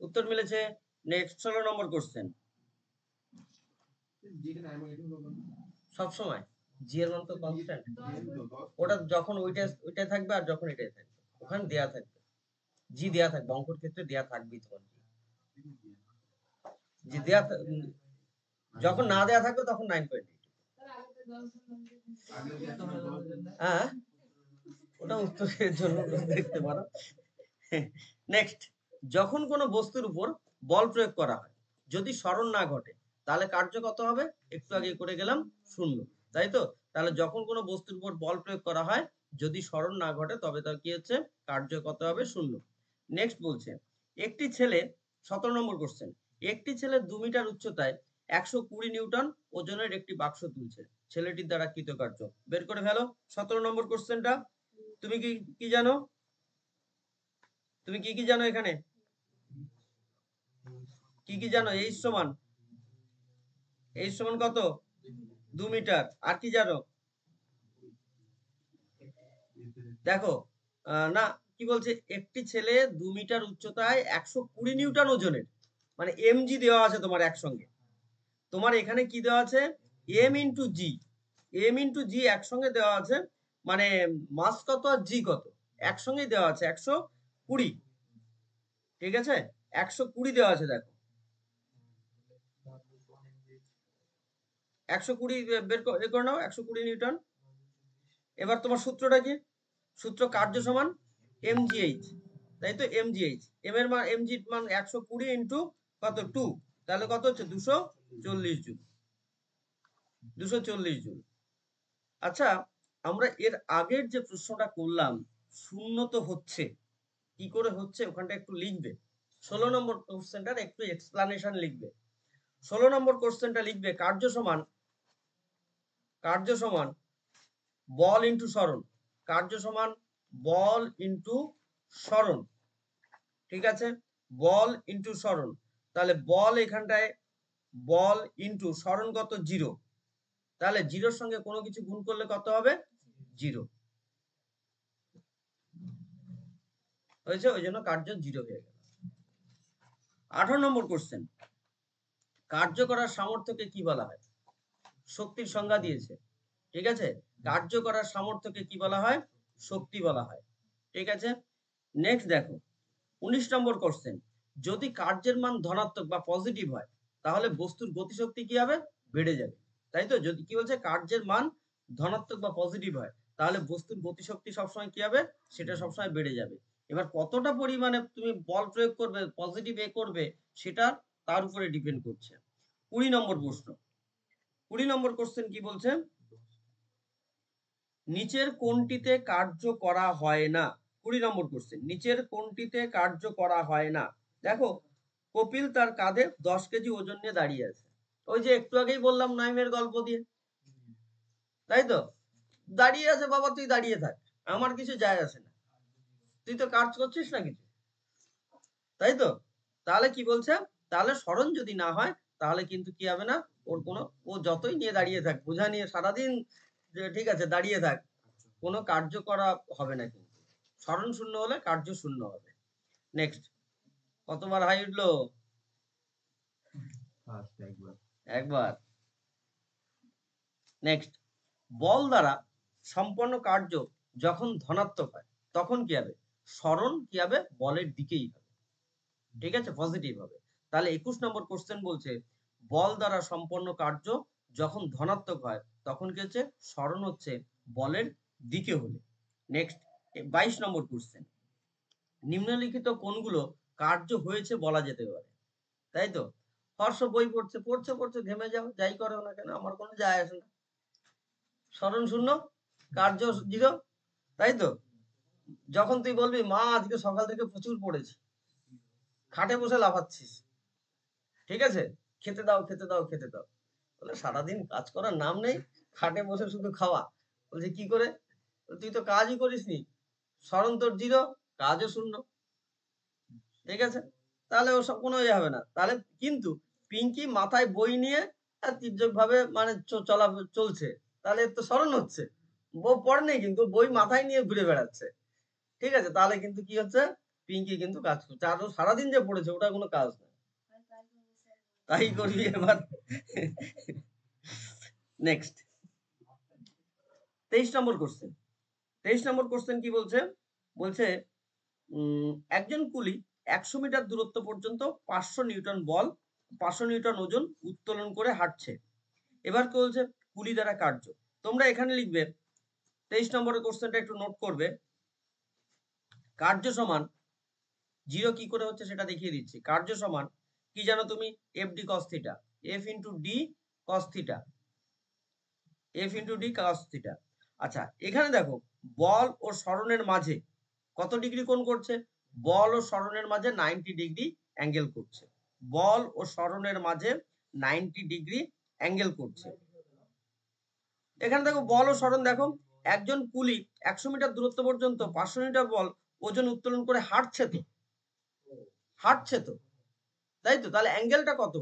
উত্তর মিলেছে। নেক্সট 16 নম্বর কোশ্চেন। সব সময় জি এর মান তো কনস্ট্যান্ট, ওটা যখন ওইটা থাকবে আর যখন এটাই থাকবে, ওখানে দেয়া থাকবে, জি দেয়া থাকবে, অঙ্কের ক্ষেত্রে দেয়া থাকবেই তোমার জি দেয়া যখন না দেয়া থাকবে তখন 9.8। হ্যাঁ ওটা উত্তরের জন্য দেখতে পারো। নেক্সট, যখন কোনো বস্তুর উপর বল প্রয়োগ করা হয়, যদি সরণ না ঘটে, তাহলে কার্য কত হবে? একটু আগে করে গেলাম, 0, তাই তো। তাহলে যখন কোনো বস্তুর উপর বল প্রয়োগ করা হয়, যদি সরণ না ঘটে, তবে তার কি হচ্ছে? কার্য কত হবে? 0। নেক্সট বলছে, একটি ছেলে 17 নম্বর কোশ্চেন। একটি ছেলে 2 মিটার উচ্চতায় 120 নিউটন ওজনের একটি বাক্স তুলছে, ছেলেটির দ্বারা কৃতকার্য বের করে ফেলো। 17 নম্বর কোশ্চেনটা তুমি কি জানো? তুমি কি জানো এখানে? কি জানো? এইচ সমান কত? 2 মিটার। আর কি জানো? দেখো না, কি বলছে? একটি ছেলে 2 মিটার উচ্চতায় 120 নিউটন ওজনের, মানে এমজি দেওয়া আছে তোমার একসঙ্গে। তোমার এখানে কি দেওয়া আছে? এম ইন্টু জি, এম ইন্টু জি একসঙ্গে দেওয়া আছে, মানে মাস কত আর জি কত একসঙ্গেই দেওয়া আছে, 120। ঠিক আছে, 120 দেওয়া আছে, দেখো 120 এ করে নাও, 120 নিউটন। এবার তোমার সূত্রটা কি? সূত্র কার্য সমান mgh, তাই তো, mgh। এম এর মান, mg মান 120 ইন্টু কত? 2, তাহলে কত হচ্ছে? 240 জুল। 240 জুল। আচ্ছা, আমরা এর আগের যে প্রশ্নটা করলাম, শূন্য তো হচ্ছে, কি করে হচ্ছে ওখানটা একটু লিখবে। 16 নম্বর কোশ্চেনটার একটু এক্সপ্লানেশন লিখবে। 16 নম্বর কোশ্চেনটা লিখবে কার্য সমান বল ইন্টু সরণ। কার্য সমান বল ইন্টু সরণ, ঠিক আছে, বল ইন্টু সরণ। তাহলে বল এখানটায়, বল ইন্টু সরণ কত? 0। তাহলে 0-র সঙ্গে কোনো কিছু গুণ করলে কত হবে? 0 হয়েছে, ওই জন্য কার্য 0 হয়ে গেল। 18 নম্বর কোশ্চেন। কার্য করার সামর্থ্যকে কি বলা হয়? শক্তির সংজ্ঞা দিয়েছে, ঠিক আছে। কার্য করার সামর্থ্যকে কি বলা হয়? শক্তি বলা হয়, ঠিক আছে। নেক্সট দেখো 19 নম্বর কোশ্চেন। যদি কার্যের মান ধনাত্মক বা পজিটিভ হয়, তাহলে বস্তুর গতিশক্তি কি হবে? বেড়ে যাবে, তাই তো। যদি কি বলছে? কার্যের মান ধনাত্মক বা পজিটিভ হয়, তাহলে বস্তুর গতিশক্তি সবসময় কি হবে? সেটা সবসময় বেড়ে যাবে। এবার কতটা পরিমাণে তুমি বল প্রয়োগ করবে, পজিটিভ করবে, সেটা তার উপরে ডিপেন্ড করছে। 20 নম্বর প্রশ্ন। 20 নম্বর কোশ্চেন কি বলছে? নিচের কোনটিতে কার্য করা হয় না? 20 নম্বর কোশ্চেন, নিচের কোনটিতে কার্য করা হয় না? দেখো কপিল তার কাঁধে 10 কেজি ওজন নিয়ে দাঁড়িয়ে আছে। ওই যে একটু আগেই বললাম নাইমের গল্প দিয়ে, তাই তো? দাঁড়িয়ে আছে বাবা, তুই দাঁড়িয়ে থাক, আমার কিছু যায় আসে না, তুই তো কাজ করছিস না কিছু, তাই তো? তাহলে কি বলছে, তাহলে স্মরণ যদি না হয় তাহলে কিন্তু কি হবে না, ওর কোনো, ও যতই নিয়ে দাঁড়িয়ে থাক, বোঝা নিয়ে সারাদিন, যে ঠিক আছে দাঁড়িয়ে থাক, কোনো কার্য করা হবে না। কিন্তু স্মরণ শূন্য হলে কার্য শূন্য হবে। নেক্সট, কতবার হাই উঠলো? একবার। নেক্সট, বল দ্বারা সম্পন্ন কার্য যখন ধনাত্মক হয় তখন কি হবে, স্মরণ কি হবে, বলের দিকেই হবে, ঠিক আছে, পজিটিভ হবে। তাহলে 21 নম্বর কোশ্চেন বলছে বল দ্বারা সম্পন্ন কার্য যখন ধনাত্মক হয় তখন কি হচ্ছে, স্মরণ হচ্ছে বলের দিকে হলে। নেক্সট, 22 নম্বর কোশ্চেন, নিম্নলিখিত কোনগুলো কার্য হয়েছে বলা যেতে পারে, তাই তো? হর্ষ বই পড়ছে, পড়ছে পড়ছে ঘেমে যাও, যাই করো না কেন, আমার কোনো যায় আসে না, স্মরণ শূন্য, কার্য জিরো, তাই তো? যখন তুই বলবি মা আজকে সকাল থেকে প্রচুর পড়েছি, খাটে বসে লাফাচ্ছিস, ঠিক আছে, খেতে দাও খেতে দাও খেতে দাও, বলে সারাদিন কাজ করার নাম নেই, খাটে বসে শুধু খাওয়া। বলছে কি করে, তুই তো কাজই করিসনি, স্মরণ তোর জিরো, কাজও শূন্য, ঠিক আছে? তাহলে ওসব কোনো ইয়ে হবে না। তাহলে কিন্তু পিঙ্কি মাথায় বই নিয়ে তির্যক ভাবে মানে চলা চলছে, তাহলে এর তো স্মরণ হচ্ছে, বই পড়েনি কিন্তু বই মাথায় নিয়ে ঘুরে বেড়াচ্ছে, ঠিক আছে? তাহলে কিন্তু কি হচ্ছে, পিঙ্কি কিন্তু কাজ করছে, আর ও সারাদিন যে পড়েছে ওটা কোনো কাজ না, তাই করবি এবার। নেক্সট, 23 নম্বর কোশ্চেন। 23 নম্বর কোশ্চেন কি বলছে, বলছে একজন কুলি 100 মিটার দূরত্ব পর্যন্ত 500 নিউটন বল, 500 নিউটন ওজন উত্তোলন করে হাঁটছে। এবার কি বলছে, কুলি দ্বারা কার্য। তোমরা এখানে লিখবে 23 নম্বরের কোশ্চেনটা একটু নোট করবে। কার্য সমান জিরো কি করে হচ্ছে সেটা দেখিয়ে দিচ্ছি। কার্য সমান কি জানো তুমি, F d cos theta, F into d cos theta, F into d cos theta. আচ্ছা, এখানে দেখো বল ও সরণের মাঝে কত ডিগ্রি কোণ করছে, বল ও সরণের মাঝে 90 ডিগ্রি অ্যাঙ্গেল করছে, বল ও সরণের মাঝে 90 ডিগ্রি অ্যাঙ্গেল করছে। এখানে দেখো বল ও সরণ, দেখো একজন কুলি 100 মিটার দূরত্ব পর্যন্ত 500 মিটার বল ওজন উত্তোলন করে হাঁটছে তো, হাঁটছে তো, তাই তো? তাহলে অ্যাঙ্গেলটা কত,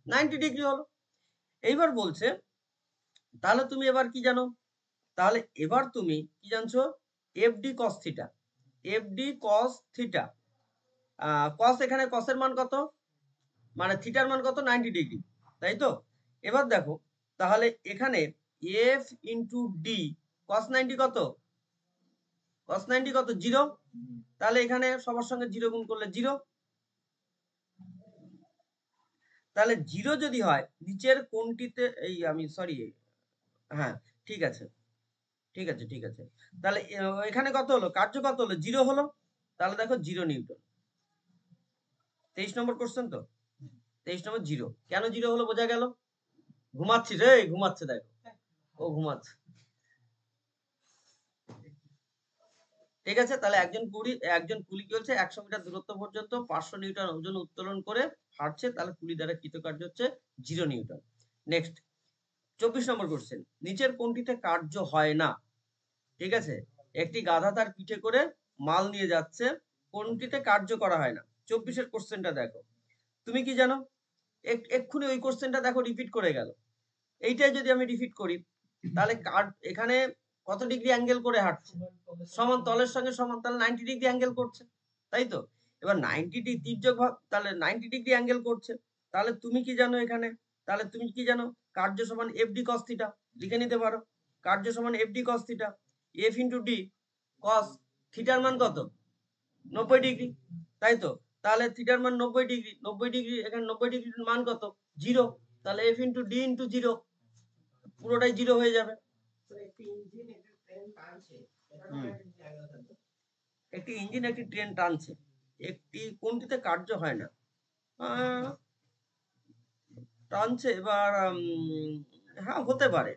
90 ডিগ্রি হলো। এইবার বলছে তাহলে তুমি এবার কি জানো, তাহলে এবার তুমি কি জানছো, F d cos theta, F d cos theta, cos, এখানে কসের মান কত, মানে থিটার মান কত, 90 ডিগ্রি, তাই তো? এবার দেখো তাহলে এখানে এফ ইন্টু ডি কস 90 কত, কস 90 কত, জিরো। তাহলে এখানে সবার সঙ্গে জিরো গুণ করলে জিরো, তাহলে জিরো যদি হয় নিচের কোনটিতে, এই আমি সরি, হ্যাঁ ঠিক আছে ঠিক আছে ঠিক আছে, তাহলে এখানে কত হলো, কার্য কত হলো, জিরো হলো, তাহলে দেখো জিরো নিউটন। 23 নম্বর কোশ্চেন তো, 23 নম্বর জিরো, কেন জিরো হলো বোঝা গেল। ঘুমাচ্ছিস রে, ঘুমাচ্ছে দেখো, ও ঘুমাচ্ছে, ঠিক আছে? তাহলে একজন কুলি কি হচ্ছে 100 মিটার দূরত্ব পর্যন্ত 500 নিউটন ওজন উত্তোলন করে হাঁটছে, তাহলে কুলি দ্বারা কৃতকার্য হচ্ছে জিরো নিউটন। নেক্সট, 24 নম্বর কোশ্চেন, নিচের কোনটিতে কার্য হয় না, ঠিক আছে? একটি গাধা তার পিঠে করে মাল নিয়ে যাচ্ছে, কোনটিতে কার্য করা হয় না। 24-এর কোশ্চেনটা দেখো, তুমি কি জানো, এক্ষুনি ওই কোশ্চেনটা দেখো রিপিট করে গেল, এইটাই যদি আমি রিপিট করি তাহলে এখানে কত ডিগ্রি অ্যাঙ্গেল করে হাঁটছে, সমান, তলের সঙ্গে সমান, তাহলে 90 ডিগ্রি অ্যাঙ্গেল করছে, তাই তো? এবার 90 ডিগ্রি তির্যক ভাগ, তাহলে 90 ডিগ্রি অ্যাঙ্গেল করছে, তাহলে তুমি কি জানো এখানে, তাহলে তুমি কি জানো, কার্য সমান এফ ডি কস থিটা, লিখে নিতে পারো, কার্য সমান F d cos theta, F into d cos থিটার মান কত, 90 ডিগ্রি, তাই তো? তাহলে থিটার মান 90 ডিগ্রি, 90 ডিগ্রি, এখানে 90 ডিগ্রির মান কত, জিরো, তাহলে F into D into zero, পুরোটাই জিরো হয়ে যাবে। একটি ইঞ্জিন একটি ট্রেন টানছে, একটি কোনটিতে কার্য হয় না, টানছে, এবার হ্যাঁ হতে পারে,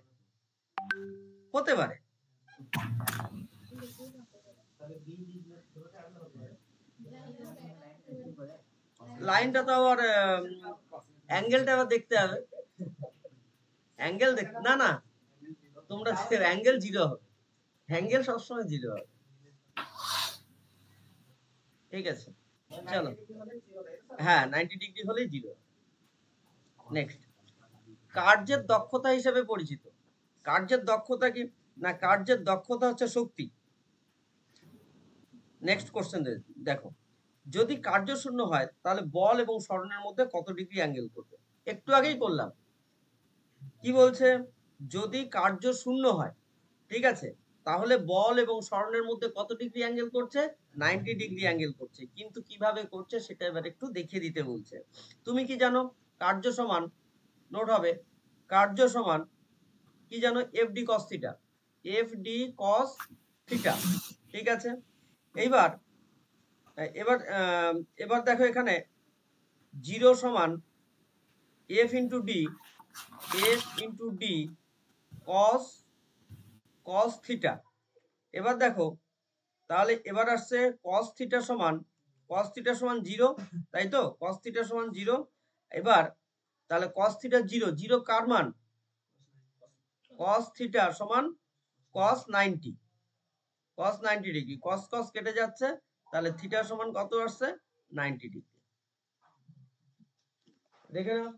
হতে পারে, লাইনটা তো আবার অ্যাঙ্গেলটা আবার দেখতে হবে, অ্যাঙ্গেল দেখ না না, তোমরা অ্যাঙ্গেল 0 হবে, অ্যাঙ্গেল সবসময় 0 হবে। ঠিক আছে, চলো, হ্যাঁ 90 ডিগ্রি হলেই 0। নেক্সট, কার্যের দক্ষতা হিসেবে পরিচিত। কার্যের দক্ষতা কি না, কার্যের দক্ষতা হচ্ছে শক্তি। নেক্সট কোশ্চেন দেখো, যদি কার্য শূন্য হয় তাহলে বল এবং সরণের মধ্যে কত ডিগ্রি অ্যাঙ্গেল করবে? একটু আগেই করলাম, কি বলছে, যদি কার্য শূন্য হয়, ঠিক আছে, তাহলে বল এবং সরণের মধ্যে কত ডিগ্রি অ্যাঙ্গেল করছে? 90 ডিগ্রি অ্যাঙ্গেল করছে। কিন্তু কিভাবে করছে সেটা এবার একটু দেখিয়ে দিতে বলছে। তুমি কি জানো কার্য সমান, নোট হবে, কার্য সমান কি জানো, F d cos theta, F d cos theta. ঠিক আছে, এইবার এবার এবার দেখো এখানে 0 সমান F into d, F into d cos cos theta. এবার দেখো তাহলে এবার আসছে কস থিটা সমান, কস থিটা সমান 0, তাই তো, কস থিটা সমান 0। এবার তাহলে কস থিটা 0, 0 কার মান? কস থিটা সমান কস 90, কস 90 ডিগ্রি, কস কস কেটে যাচ্ছে, তাহলে থিটা সমান কত আসছে? 90 ডিগ্রি। দেখে নাও,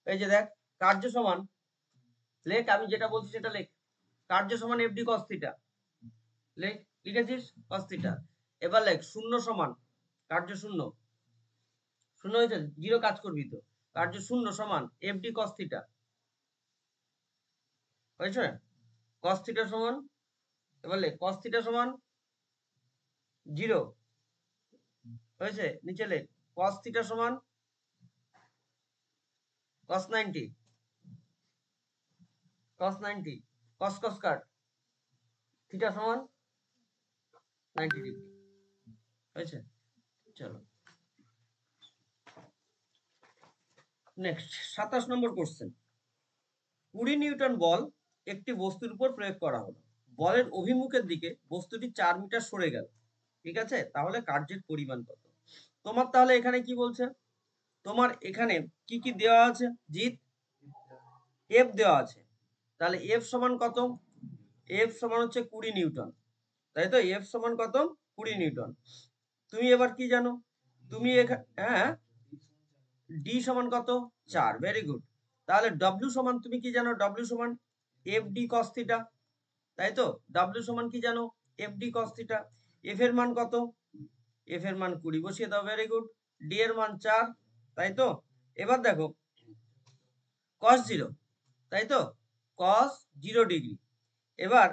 এই যে দেখ, কার্য সমান, লেখ, আমি যেটা বলছি সেটা লেখ, কার্য সমান এফ ডি কস থিটা, লেখ, লিখেছিস কস থিটা। এবার লেখ শূন্য সমান, কার্য শূন্য, শূন্য হয়েছে, 0 কাজ করবি তো, কার্য শূন্য সমান এফ ডি কস থিটা, হয়েছে, কস থিটা সমান, এবার লেখ কস থিটা সমান 0, হয়েছে, নিচে লেখ কস থিটা সমান কস 90, কস 90, কস কস কাট, থিটা সমান 90 ডিগ্রি, হয়েছে, চলো নেক্সট 27 নম্বর কোশ্চেন। 20 নিউটন বল একটি বস্তুর উপর প্রয়োগ করা হলো, বলের অভিমুখের দিকে বস্তুটি 4 মিটার সরে গেল, ঠিক আছে, তাহলে কার্যের পরিমাণ কত? তোমার তাহলে এখানে কি বলছে, তোমার এখানে কি কি দেওয়া আছে, জিত, এফ দেওয়া আছে, তাহলে এফ সমান কত? এফ সমান হচ্ছে 20 নিউটন, তাই তো, এফ সমান কত? 20 নিউটন। তুমি এবার কি জানো, তুমি হ্যাঁ, ডি সমান কত? 4, ভেরি গুড। তাহলে ডব্লিউ সমান তুমি কি জানো, ডব্লিউ সমান এফ ডি কস থিটা, তাই তো, ডব্লিউ সমান কি জানো? F d cos theta. F এর মান কত? এফ এর মান 20 বসিয়ে দাও, ভেরি গুড। ডি এর মান 4, তাই তো। এবার দেখো কস 0, তাই তো, কস 0 ডিগ্রি। এবার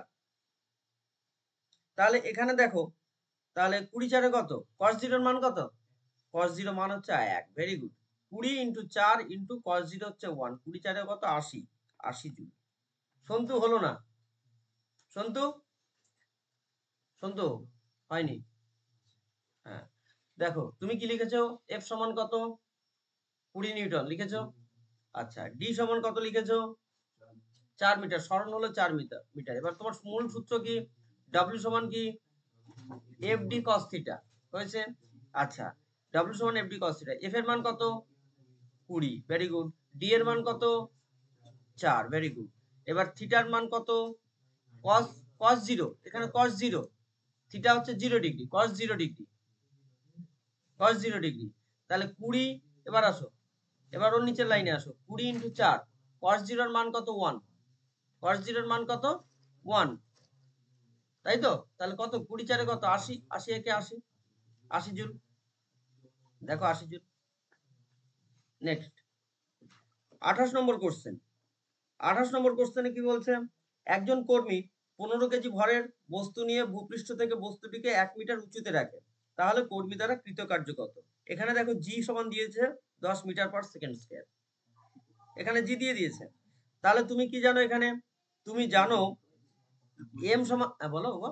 তাহলে এখানে দেখো, তাহলে 20 4 কত? কস 0 এর মান কত? কস 0 মান হচ্ছে 1, very good. 20 into 4 into cos 0 হচ্ছে 1, 20 4 কত? 80, 80 জুল। সন্তু হলো না, সন্তু, সন্তু হয়নি, হ্যাঁ, দেখো তুমি কি লিখেছো, এফ সমান কত? 20 নিউটন লিখেছো, আচ্ছা, ডি সমান কত লিখেছো? 4 মিটার, সরণ হলো 4 মিটার মিটার। এবার তোমার মূল সূত্র কি? ডব্লিউ সমান কি? এফ ডি কস থিটা, হয়েছে, আচ্ছা, ডব্লিউ সমান F d cos theta. F এর মান কত? 20, ভেরি গুড। ডি এর মান কত? 4, ভেরি গুড। এবার থিটার মান কত? কস, কস 0, এখানে কস 0, থিটা হচ্ছে 0 ডিগ্রি, কস 0 ডিগ্রি, কস 0 ডিগ্রি, তাহলে 20। এবার আসো, এবার ওর নিচের লাইনে আসো, 20 ইন্টু 4, কস 0 এর মান কত? 1, কস 0 এর মান কত? 1, তাই তো, তাহলে কত? 20 4 কত? 80, 80 একে 80, 80 জুল, দেখো 80 জুল। নেক্সট 28 নম্বর কোশ্চেন। 28 নম্বর কোশ্চেনে কি বলছে, একজন কর্মী 15 কেজি ভরের বস্তু নিয়ে ভূপৃষ্ঠ থেকে বস্তুটিকে 1 মিটার উঁচুতে রাখে, তাহলে কর্মী দ্বারা কৃতকার্য কত? এখানে দেখো জি সমান দিয়েছে 10 মিটার পার সেকেন্ড স্কয়ার, এখানে জি দিয়ে দিয়েছে। তাহলে তুমি কি জানো এখানে, তুমি জানো এম সমান, বলো বাবা।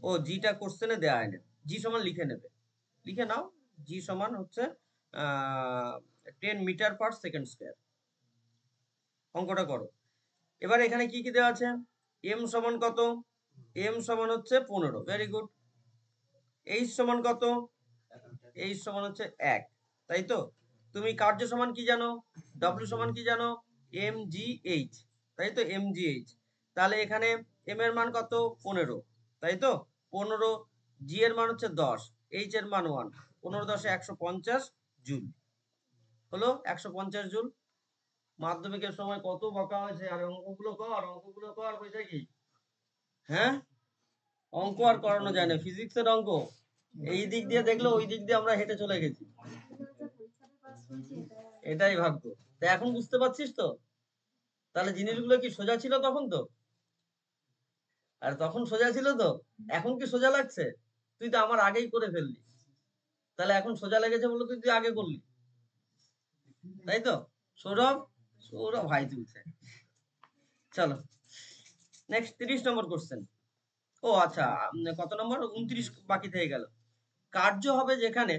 ও জিটা কোশ্চেনে দেওয়া হয় না, জি সমান লিখে নেবে, লিখে নাও, জি সমান হচ্ছে 10 মিটার পার সেকেন্ড স্কয়ার, অঙ্কটা করো। এবার এখানে কি কি দেওয়া আছে, এম সমান কত? এম সমান হচ্ছে 15, ভেরি গুড। এইচ সমান কত? এইচ সমান হচ্ছে 1, তাই তো? তুমি কার্য সমান কি জানো? ডব্লিউ সমান কি জানো? এম জি এইচ, তাই তো? M G H. তাহলে এখানে এম এর মান কত? 15, তাই তো? 15, জি এর মান হচ্ছে 10, এইচ এর মান 1, 15 10 150 জুল হলো 150 জুল। মাধ্যমিকের সময় কত বকা হয়েছে, আর অঙ্কগুলো কর হয়েছে কি? হ্যাঁ, অঙ্ক আর করানো যায় না, ফিজিক্সের অঙ্ক এই দিক দিয়ে দেখলে ওই দিক দিয়ে আমরা হেঁটে চলে গেছি, এটাই ভাগ্য। তা এখন বুঝতে পারছিস তো? তাহলে জিনিসগুলো কি সোজা ছিল তখন? তো আর তখন সোজা ছিল তো, এখন কি সোজা লাগছে? তুই তো আমার আগেই করে ফেললি, তাহলে এখন সোজা লেগেছে বলে তুই আগে করলি, তাই তো? সৌরভ, সৌরভ হাই তুলছে। চলো নেক্সট 30 নম্বর কোশ্চেন। ও আচ্ছা, কত নম্বর? 29 বাকি থেকে গেল। কার্য হবে যেখানে,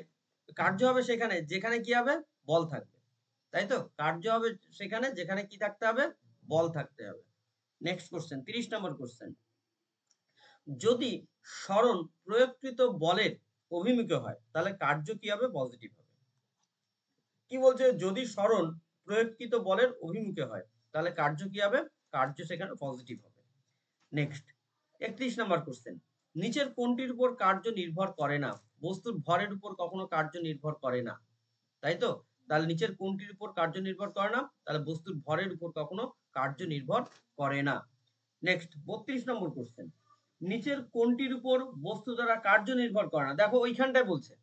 কার্য হবে সেখানে যেখানে কি হবে? বল থাকবে, তাই তো? কার্য হবে সেখানে যেখানে কি থাকতে হবে? বল থাকতে হবে। নেক্সট কোশ্চেন, 30 নম্বর কোশ্চেন। যদি সরণ প্রয়োগকৃত বলের অভিমুখে হয় তাহলে কার্য কি হবে? পজিটিভ হবে। কি বলছে? যদি সরণ প্রয়োগকৃত বলের অভিমুখে হয় তাহলে কার্য কি হবে? কার্য সেখানে পজিটিভ হবে। নেক্সট 31 নম্বর কোশ্চেন। নিচের কোনটির উপর কার্য নির্ভর করে না? বস্তুর ভরের উপর কখনো কার্য নির্ভর করে না, তাই তো? তাহলে নিচের কোনটির উপর কার্য নির্ভর করে না? তাহলে বস্তুর ভরের উপর কখনো কার্য নির্ভর করে না। নেক্সট 32 নম্বর কোশ্চেন। নিচের কোনটির উপর বস্তু দ্বারা কার্য নির্ভর করে না? দেখো ওইখানটায় বলছে,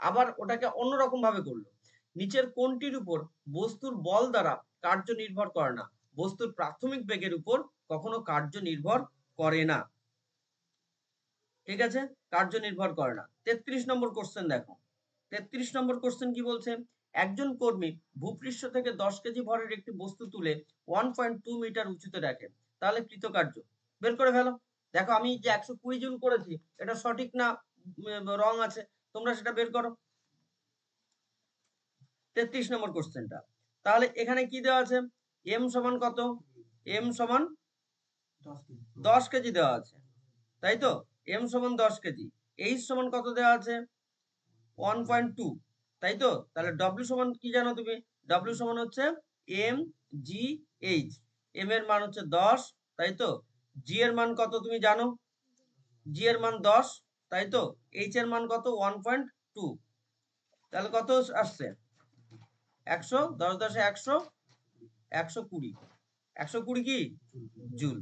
আবার ওটাকে অন্যরকম ভাবে করলো। নিচের কোনটির উপর বস্তুর বল দ্বারা কার্য নির্ভর করে না? বস্তুর প্রাথমিক বেগের উপর কখনো কার্য নির্ভর করে না, ঠিক আছে? কার্য নির্ভর করে না। 33 নম্বর কোশ্চেন দেখো। 33 নম্বর কোশ্চেন কি বলছে? একজন কর্মী ভূপৃষ্ঠ থেকে 10 কেজি ভরের একটি বস্তু তুলে 1.2 মিটার উঁচুতে রাখে, তাহলে কৃতকার্য বের করে ফেলো। দেখো আমি যে 120 জুল করেছি এটা সঠিক না রং আছে, তোমরা সেটা বের করো। 33 নম্বর কোশ্চেনটা, তাহলে এখানে কি দেওয়া আছে? এম সমান কত? এম সমান 10 কেজি দেওয়া আছে, তাই তো? এম সমান 10 কেজি। এইচ সমান কত দেওয়া আছে? 1.2, তাই তো? তাহলে ডব্লিউ সমান কি জানো তুমি? ডব্লিউ সমান হচ্ছে এম জি এইচ। এম এর মান হচ্ছে 10, তাই তো? জি এর মান কত তুমি জানো? জি এর মান 10, তাই তো? এইচ এর মান কত? 1.2, তাহলে কত আসছে? 100, 10 10 100, 120, 120 কি জুল।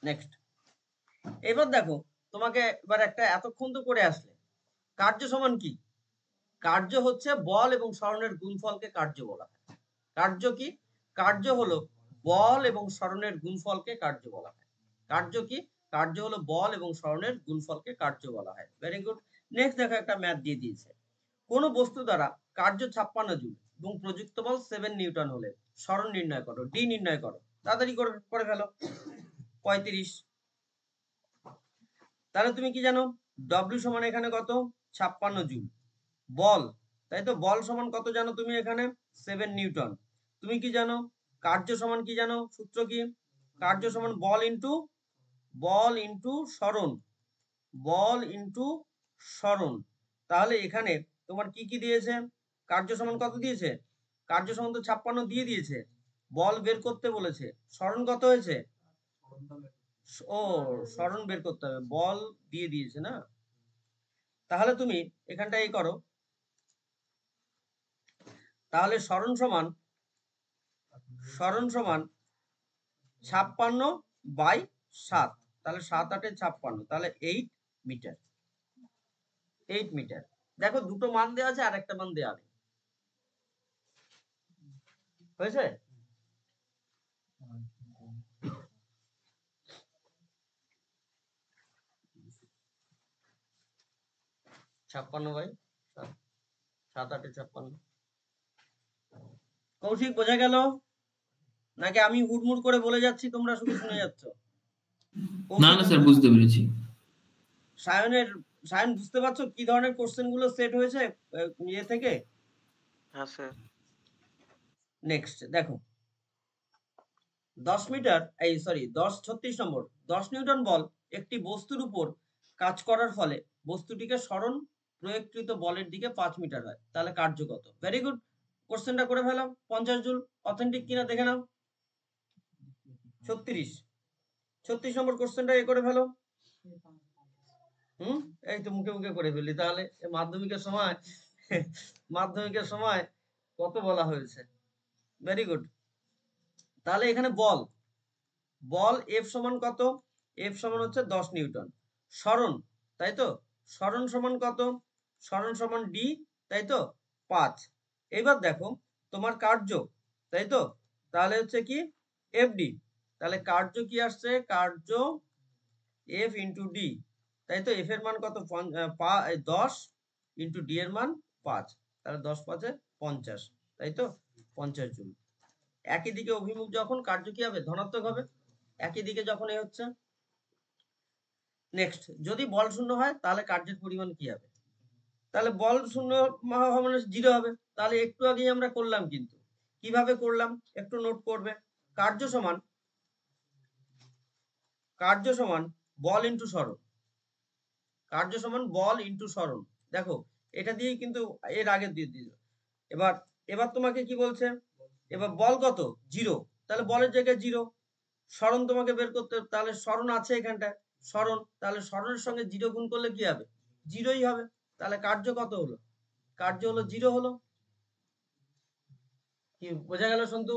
নেক্সট, এবার দেখো তোমাকে এবার একটা, এতক্ষণ তো করে আসলে কার্য সমান কি? কার্য হচ্ছে বল এবং সরণের গুণফলকে কার্য বলা হয়। কার্য কি? কার্য হলো বল এবং সরণের গুণফলকে কার্য বলা হয়। কার্য কি? কার্য হলো বল এবং সরণের গুণফলকে কার্য বলা হয়। Very good. নেক্সট দেখো একটা ম্যাথ দিয়ে দিয়েছে। কোন বস্তু দ্বারা কার্য 56 জুল এবং প্রযুক্ত বল 7 নিউটন হলে সরণ নির্ণয় করো, ডি নির্ণয় করো। তাড়াতাড়ি করে ফেলো। 35। তাহলে তুমি কি জানো? ডব্লিউ সমান এখানে কত? 56 জুল। বল, তাই তো? বল সমান কত জানো তুমি? এখানে 7 নিউটন। তুমি কি জানো? কার্য সমান কি জানো? সূত্র কি? কার্য সমান বল ইন্টু সরণ, বল ইন্টু সরণ। তাহলে এখানে তোমার কি কি দিয়েছে? কার্য সমান কত দিয়েছে? কার্য সমান তো 56 দিয়ে দিয়েছে। বল বের করতে বলেছে, সরণ কত হয়েছে? ও, সরণ বের করতে হবে, বল দিয়ে দিয়েছে না? তাহলে তুমি এখানটা এই করো, তাহলে সরণ সমান 56/7, তাহলে 7 8 56, তাহলে 8 মিটার। 8 মিটার। দেখো দুটো মান দেওয়া আছে আর একটা মান দেওয়া নেই, হয়েছে? ছাপ্পান্ন বাই 7, 7 8 56। কৌশিক বোঝা গেল নাকি আমি হুড়মুড় করে বলে যাচ্ছি তোমরা শুধু শুনে যাচ্ছ? না কৌশিক, না স্যার, বুঝতে পেরেছি। সায়ন বুঝতে পারছো কি ধরনের কোশ্চেন গুলো সেট হয়েছে ইয়ে থেকে? হ্যাঁ স্যার। নেক্সট দেখো, 10 নম্বর 10 নিউটন বল একটি বস্তুর উপর কাজ করার ফলে বস্তুটিকে সরণ প্রয়োগকৃত বলের দিকে 5 মিটার হয়, তাহলে কার্য কত? ভেরি গুড, কোশ্চেনটা করে ফেলাম। 50 জুল অথেন্টিক কিনা দেখে নাও। 36 নম্বর কোশ্চেনটা করে ফেলো। এই তো মুখে মুখে করে ফেললি। তাহলে মাধ্যমিকের সময় কত বলা হয়েছে। Very good. তাহলে এখানে বল এফ সমান কত? এফ সমান হচ্ছে 10 নিউটন। সরণ, তাই তো? সরণ সমান কত? সরণ সমান ডি, তাই তো? 5। এবার দেখো তোমার কার্য, তাই তো? তাহলে হচ্ছে কি এফ ডি। তাহলে কার্য কি আসছে? কার্য এফ ইন্টু ডি, তাই তো? এফ এর মান কত? 10 ইন্টু ডি এর মান 5। তাহলে 10 5 50, তাই তো? 50 জুল। একই দিকে অভিমুখ যখন কার্য কি হবে? ধনাত্মক হবে। একই দিকে যখন এ হচ্ছে। নেক্সট, যদি বল শূন্য হয় তাহলে কার্যের পরিমাণ কি হবে? তাহলে বল শূন্য মানে 0 হবে। তাহলে একটু আগেই আমরা করলাম, কিন্তু কিভাবে করলাম একটু নোট করবে। কার্য সমান বল ইন্টু সরণ। কার্য সমান বল ইন্টু সরণ। দেখো এটা দিয়েই কিন্তু এর আগে দিয়ে দিল। এবার এবার তোমাকে কি বলছে? এবার বল কত? 0। তাহলে বলের জায়গায় 0। সরণ তোমাকে বের করতে, তাহলে সরণ আছে এখানটায় সরণ, তাহলে সরণের সঙ্গে 0 গুণ করলে কি হবে? 0ই হবে। তাহলে কার্য কত হলো? কার্য হলো 0 হলো। কি বোঝা গেল সন্তু?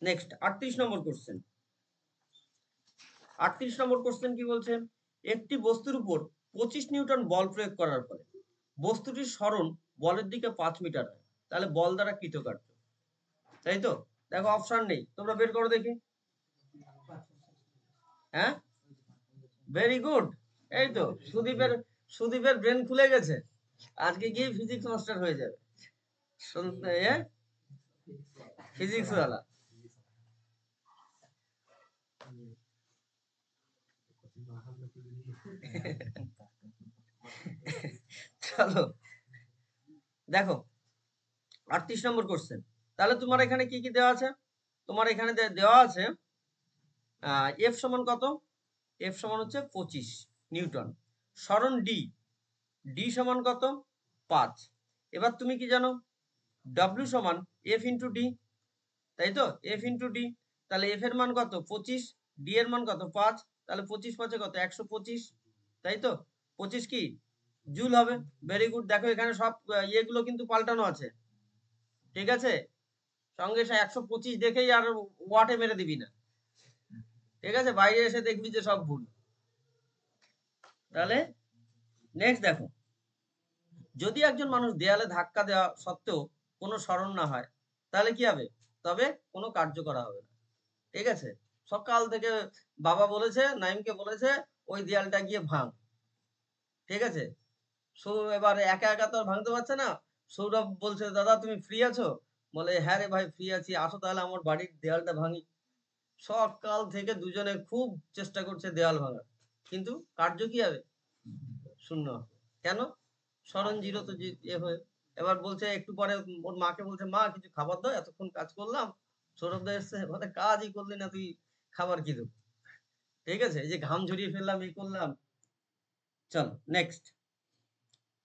নেক্সট 38 নম্বর কোশ্চেন। 38 নম্বর কোশ্চেন কি বলছে? একটি বস্তুর উপর 25 নিউটন বল প্রয়োগ করার ফলে বস্তুটির সরণ বলের দিকে 5 মিটার হয়, তাহলে বল দ্বারা কৃতকার্য, তাই তো? দেখো অপশন নেই, তোমরা বের করো দেখি। হ্যাঁ, ভেরি গুড। এই তো সুদীপের ব্রেন খুলে গেছে। আজকে গিয়ে ফিজিক্স মাস্টার হয়ে যাবে। ফিজিক্স ওয়ালা। চলো দেখো 38 নম্বর কোশ্চেন। তাহলে তোমার এখানে কি কি দেওয়া আছে? তোমার এখানে দেওয়া আছে এফ সমান কত? এফ সমান হচ্ছে 25 নিউটন। সরণ ডি সমান কত? 5। এবার তুমি কি জানো? ডব্লিউ সমান এফ ইন্টু ডি, তাই তো? F into D. তাহলে এফ এর মান কত? 25, ডি এর মান কত? 5। তাহলে 25 5 কত? 125, তাই তো? 25 কি জুল হবে। Very good. দেখো এখানে সব ইয়েগুলো কিন্তু পাল্টানো আছে, ঠিক আছে? সঙ্গে 125 দেখেই আর ওয়াটে মেরে দিবি না, ঠিক আছে? বাইরে এসে দেখবি যে সব ভুল। তাহলে নেক্সট দেখো, যদি একজন মানুষ দেয়ালে ধাক্কা দেওয়া সত্ত্বেও কোনো সরণ না হয়, তাহলে কি হবে? তবে কোনো কার্য করা হবে না, ঠিক আছে? সকাল থেকে বাবা বলেছে, নাইমকে বলেছে ওই দেয়ালটা গিয়ে ভাঙ, ঠিক আছে? এবার একা একা তো আর ভাঙতে পারছে না। সৌরভ বলছে, দাদা তুমি ফ্রি আছো? বলে, হ্যাঁ রে ভাই ফ্রি আছি, আসো তাহলে আমার বাড়ির দেয়ালটা ভাঙি। সকাল থেকে দুজনে খুব চেষ্টা করছে দেয়াল ভাঙার, কিন্তু কার্য কি হবে? শূন্য। কেন? সরণ 0 তো হয়ে। এবার বলছে একটু পরে ওর মাকে বলছে, মা কিছু খাবার দাও, এতক্ষণ কাজ করলাম। সৌরভ দা এসছে, বলে কাজই করলি না তুই, খাবার কি দেবো? ঠিক আছে, এই যে ঘাম ঝরিয়ে ফেললাম, এই করলাম। চলো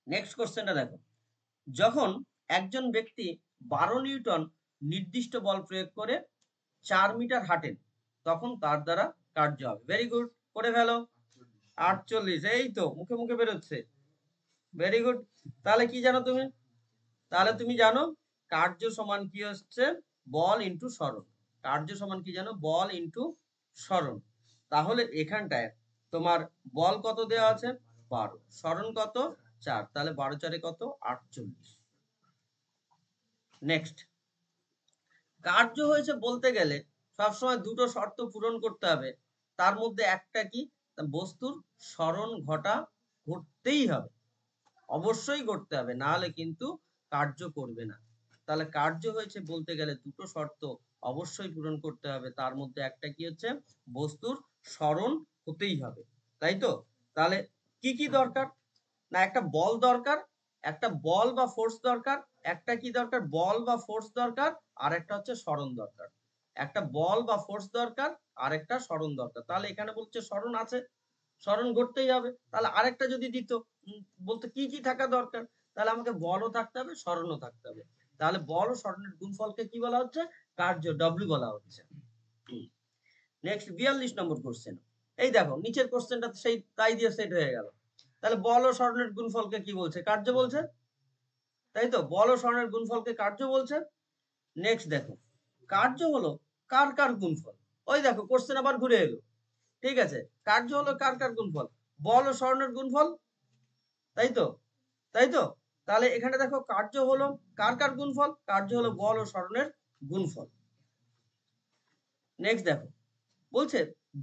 নেক্সট কোশ্চেনটা দেখো। যখন একজন ব্যক্তি 12 নিউটন নির্দিষ্ট বল প্রয়োগ করে 4 মিটার হাঁটেন, তখন তার দ্বারা কার্য হবে। ভেরি গুড, করে ফেলো। 48, এই তো মুখে মুখে বেরোচ্ছে। Very good. তাহলে কি জানো তুমি? তাহলে তুমি জানো কার্য সমান কি হচ্ছে? বল ইন্টু সরণ। কার্য সমান কি জানো? বল ইন্টু সরণ। তাহলে এখানটায় তোমার বল কত দেওয়া আছে? 12। সরণ কত? 4। তাহলে 12 4 কত? 48। নেক্সট, কার্য হয়েছে বলতে গেলে সবসময় দুটো শর্ত পূরণ করতে হবে। তার মধ্যে একটা কি? বস্তুর সরণ ঘটতেই হবে, অবশ্যই করতে হবে, না হলে কিন্তু কার্য করবে না। তাহলে কার্য হয়েছে বলতে গেলে দুটো শর্ত অবশ্যই পূরণ করতে হবে। তার মধ্যে একটা কি হচ্ছে? বস্তুর সরণ হতেই হবে, তাই তো? তাহলে কি কি দরকার? না, একটা বল দরকার, একটা বল বা ফোর্স দরকার, একটা কি দরকার, বল বা ফোর্স দরকার, আর একটা হচ্ছে সরণ দরকার। একটা বল বা ফোর্স দরকার, আর একটা সরণ দরকার। তাহলে এখানে বলছে সরণ আছে, সরণ করতেই হবে। তাহলে আরেকটা যদি দিত, বলতো কি কি থাকা দরকার, তাহলে আমাকে বলও থাকতে হবে, সরণও থাকতে হবে। তাহলে বল ও সরণের গুণফলকে কি বলা হচ্ছে, কার্য, ডব্লিউ বলা হচ্ছে। নেক্সট 42 নম্বর কোশ্চেন। এই দেখো নিচের কোশ্চেনটা সেই তাই দিয়ে সেট হয়ে গেল। তাহলে বল ও সরণের গুণফলকে কি বলছে, কার্য বলছে, তাই তো, বল ও সরণের গুণফলকে কার্য বলছে। নেক্সট দেখো, কার্য হলো কার কার গুণফল। ওই দেখো কোশ্চেন আবার ঘুরে এলো। ঠিক আছে, কার্য হলো কার কার গুণফল, বল ও সরণের গুণফল, তাই তো, তাই তো। তাহলে এখানে দেখো কার্য হলো কার কার গুণফল, কার্য হলো বল ও সরণের গুণফল। নেক্সট দেখো, বলছে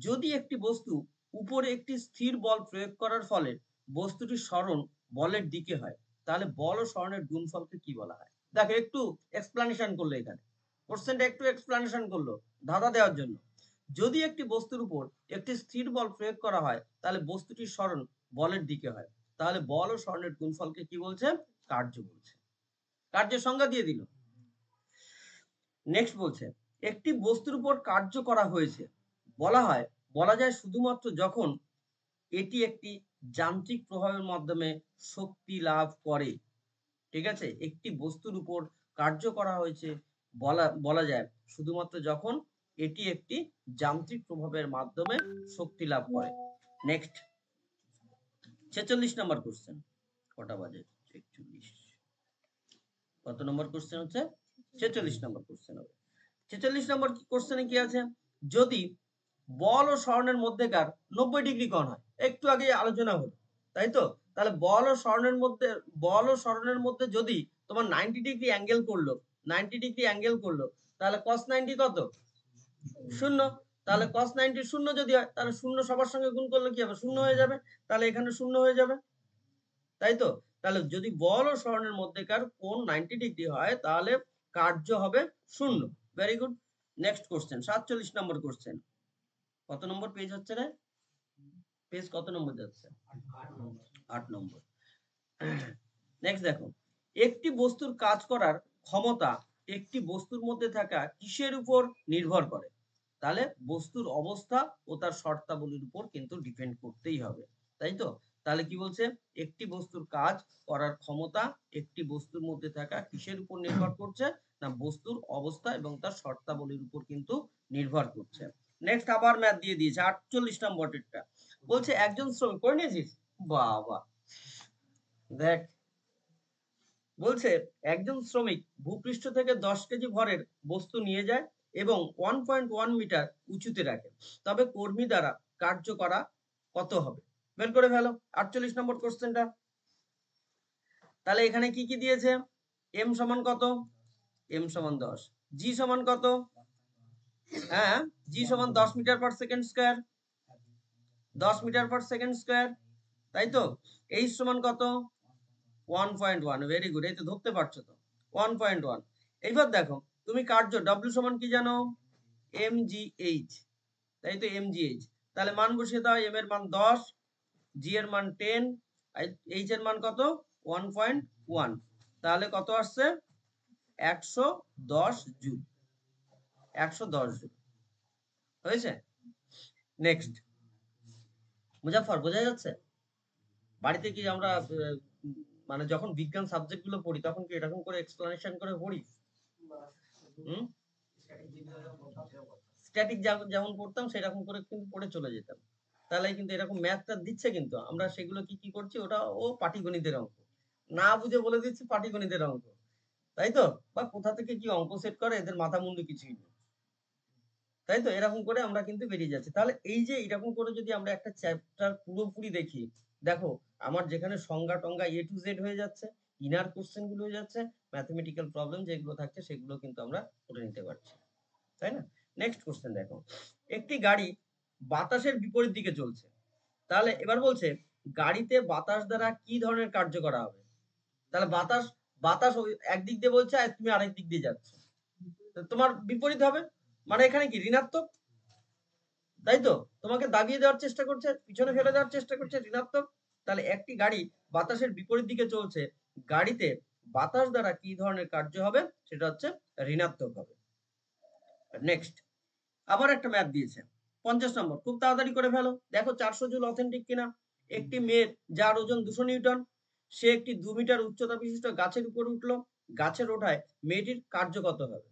যদি একটি বস্তু উপরে একটি স্থির বল প্রয়োগ করার ফলে বস্তুটি সরণ বলের দিকে হয়, তাহলে বল ও সরণের গুণফলকে কি বলা হয়। দেখো একটু এক্সপ্লানেশন করলো, এখানে কোশ্চেনটা একটু এক্সপ্লানেশন করলো ধাঁধা দেওয়ার জন্য। যদি একটি বস্তুর উপর একটি স্থির বল প্রয়োগ করা হয় তাহলে বস্তুটির সরণ বলের দিকে হয়, তাহলে বল ও সরণের গুণফলকে কি বলছে, কার্য বলছে। কার্যের সংজ্ঞা দিয়ে দিল। নেক্সট বলছে একটি বস্তুর উপর কার্য করা হয়েছে বলা যায় শুধুমাত্র যখন এটি একটি যান্ত্রিক প্রভাবের মাধ্যমে শক্তি লাভ করে। ঠিক আছে, একটি বস্তুর উপর কার্য করা হয়েছে বলা যায় শুধুমাত্র যখন এটি একটি যান্ত্রিক প্রভাবের মাধ্যমে শক্তি লাভ করে। নেক্সট 46 নম্বর কোশ্চেন, কটা বাজে, 41, কত নম্বর কোশ্চেন হচ্ছে, 46 নম্বর কোশ্চেন হবে। 46 নম্বর কোশ্চেনে কি আছে, যদি বল ও সরণের মধ্যেকার 90 ডিগ্রি কোণ হয়, একটু আগে আলোচনা হলো, তাই তো। তাহলে বল ও সরণের মধ্যে যদি তোমার 90 ডিগ্রি অ্যাঙ্গেল করলো, 90 ডিগ্রি অ্যাঙ্গেল করলো, তাহলে cos 90 কত, শূন্য। তাহলে cos 90 শূন্য যদি হয়, তাহলে শূন্য সবার সঙ্গে গুণ করলে কি হবে, শূন্য হয়ে যাবে। তাহলে এখানে শূন্য হয়ে যাবে, তাই তো। তাহলে যদি বল ও সরণের মধ্যেকার কোণ 90 ডিগ্রি হয় তাহলে কার্য হবে শূন্য। Very good. নেক্সট কোশ্চেন 47 নম্বর কোশ্চেন, কত নম্বর পেজ হচ্ছে রে, পেজ কত নম্বর যাচ্ছে, 8 নম্বর। নেক্সট দেখো, একটি বস্তুর কাজ করার ক্ষমতা একটি বস্তুর মধ্যে থাকা কিসের উপর নির্ভর করে, তাহলে বস্তুর অবস্থা ও তার শর্তাবলীর উপর কিন্তু ডিপেন্ড করতেই হবে, তাই তো। তাহলে কি বলছে, একটি বস্তুর কাজ করার ক্ষমতা একটি বস্তুর মধ্যে থাকা কিসের উপর নির্ভর করছে, না বস্তুর অবস্থা এবং তার শর্তাবলীর উপর কিন্তু নির্ভর করছে। নেক্সট আবার ম্যাথ দিয়ে দিয়েছে 48 নম্বরটা, বলছে একজন শ্রমিক, করে নিয়েছিস, বাবা, দেখ বলছে একজন শ্রমিক ভূপৃষ্ঠ থেকে 10 কেজি ভরের বস্তু নিয়ে যায় এবং 1.1 মিটার উঁচুতে রাখে, তবে কর্মী দ্বারা কার্য করা কত হবে, বের করে ফেলো 48 নম্বর কোশ্চেনটা। তাহলে এখানে কি কি দিয়েছে, এম সমান কত, এম সমান 10, জি সমান কত, হ্যাঁ জি সমান 10 metre per second square, 10 metre per second square, তাই তো। এইচ সমান কত, 1.1, ভেরি গুড, এই তো ধরতে পারছো তো, 1.1। এইবার দেখো তুমি কার্য ডব্লিউ সমান কি জানো, mgh, তাই তো, mgh। তাহলে মান বসিয়ে দাও, এম এর মান 10, জি এর মান 10, এইচ এর মান কত, 1.1, তাহলে কত আসছে, 110 জুল, 110 জুল হয়েছে। নেক্সট, মুজাফফর বোঝা যাচ্ছে, বাড়িতে কি আমরা মানে যখন বিজ্ঞান সাবজেক্ট গুলো পড়ি তখন কি এরকম করে এক্সপ্লানেশন করে পড়ি, হুম, স্ট্যাটিক যেমন পড়তাম সেরকম করে কিন্তু পড়ে চলে যেতাম। তাহলে কিন্তু এরকম ম্যাথটা দিচ্ছে কিন্তু আমরা সেগুলো কি কি করছি, ওটা ও পাটিগণিতের অঙ্ক, না বুঝে বলে দিচ্ছি পাটিগণিতের অঙ্ক, তাই তো। বা কোথা থেকে কি অঙ্ক সেট করে এদের মাথা মুন্ডু কিছুই নেই, তাই তো। এরকম করে আমরা কিন্তু বেরিয়ে যাচ্ছি। তাহলে এই যে এরকম করে যদি আমরা একটা চ্যাপ্টার পুরোপুরি দেখি, দেখো আমার যেখানে সংজ্ঞা টঙ্গা এ টু জেড হয়ে যাচ্ছে, ইনার কোশ্চেন গুলো হয়ে যাচ্ছে, ম্যাথমেটিক্যাল প্রবলেম যেগুলো থাকছে সেগুলো কিন্তু আমরা করে নিতে পারছি, তাই না। নেক্সট কোশ্চেন দেখো, একটি গাড়ি বাতাসের বিপরীত দিকে চলছে, তাহলে এবার বলছে গাড়িতে বাতাস দ্বারা কি ধরনের কার্য করা হবে, তাহলে বাতাস বাতাস ওই একদিক দিয়ে বলছে আর তুমি আরেক দিক দিয়ে যাচ্ছ, তোমার বিপরীত হবে, মানে এখানে কি ঋণাত্মক, তাই তো। তোমাকে দাবিয়ে দেওয়ার চেষ্টা করছে, পিছনে ফেলে দেওয়ার চেষ্টা করছে, ঋণাত্মক। তাহলে একটি গাড়ি বাতাসের বিপরীত দিকে চলছে, গাড়িতে বাতাস দ্বারা কি ধরনের কার্য হবে, সেটা হচ্ছে ঋণাত্মক হবে। নেক্সট আবার একটা ম্যাথ দিয়েছে 50 নম্বর, খুব তাড়াতাড়ি করে ফেলো। দেখো 400 জুল অথেন্টিক কিনা। একটি মেয়ের যার ওজন 200 নিউটন, সে একটি 2 মিটার উচ্চতা বিশিষ্ট গাছের উপর উঠলো। গাছের ওঠায় মেয়েটির কার্য কত হবে?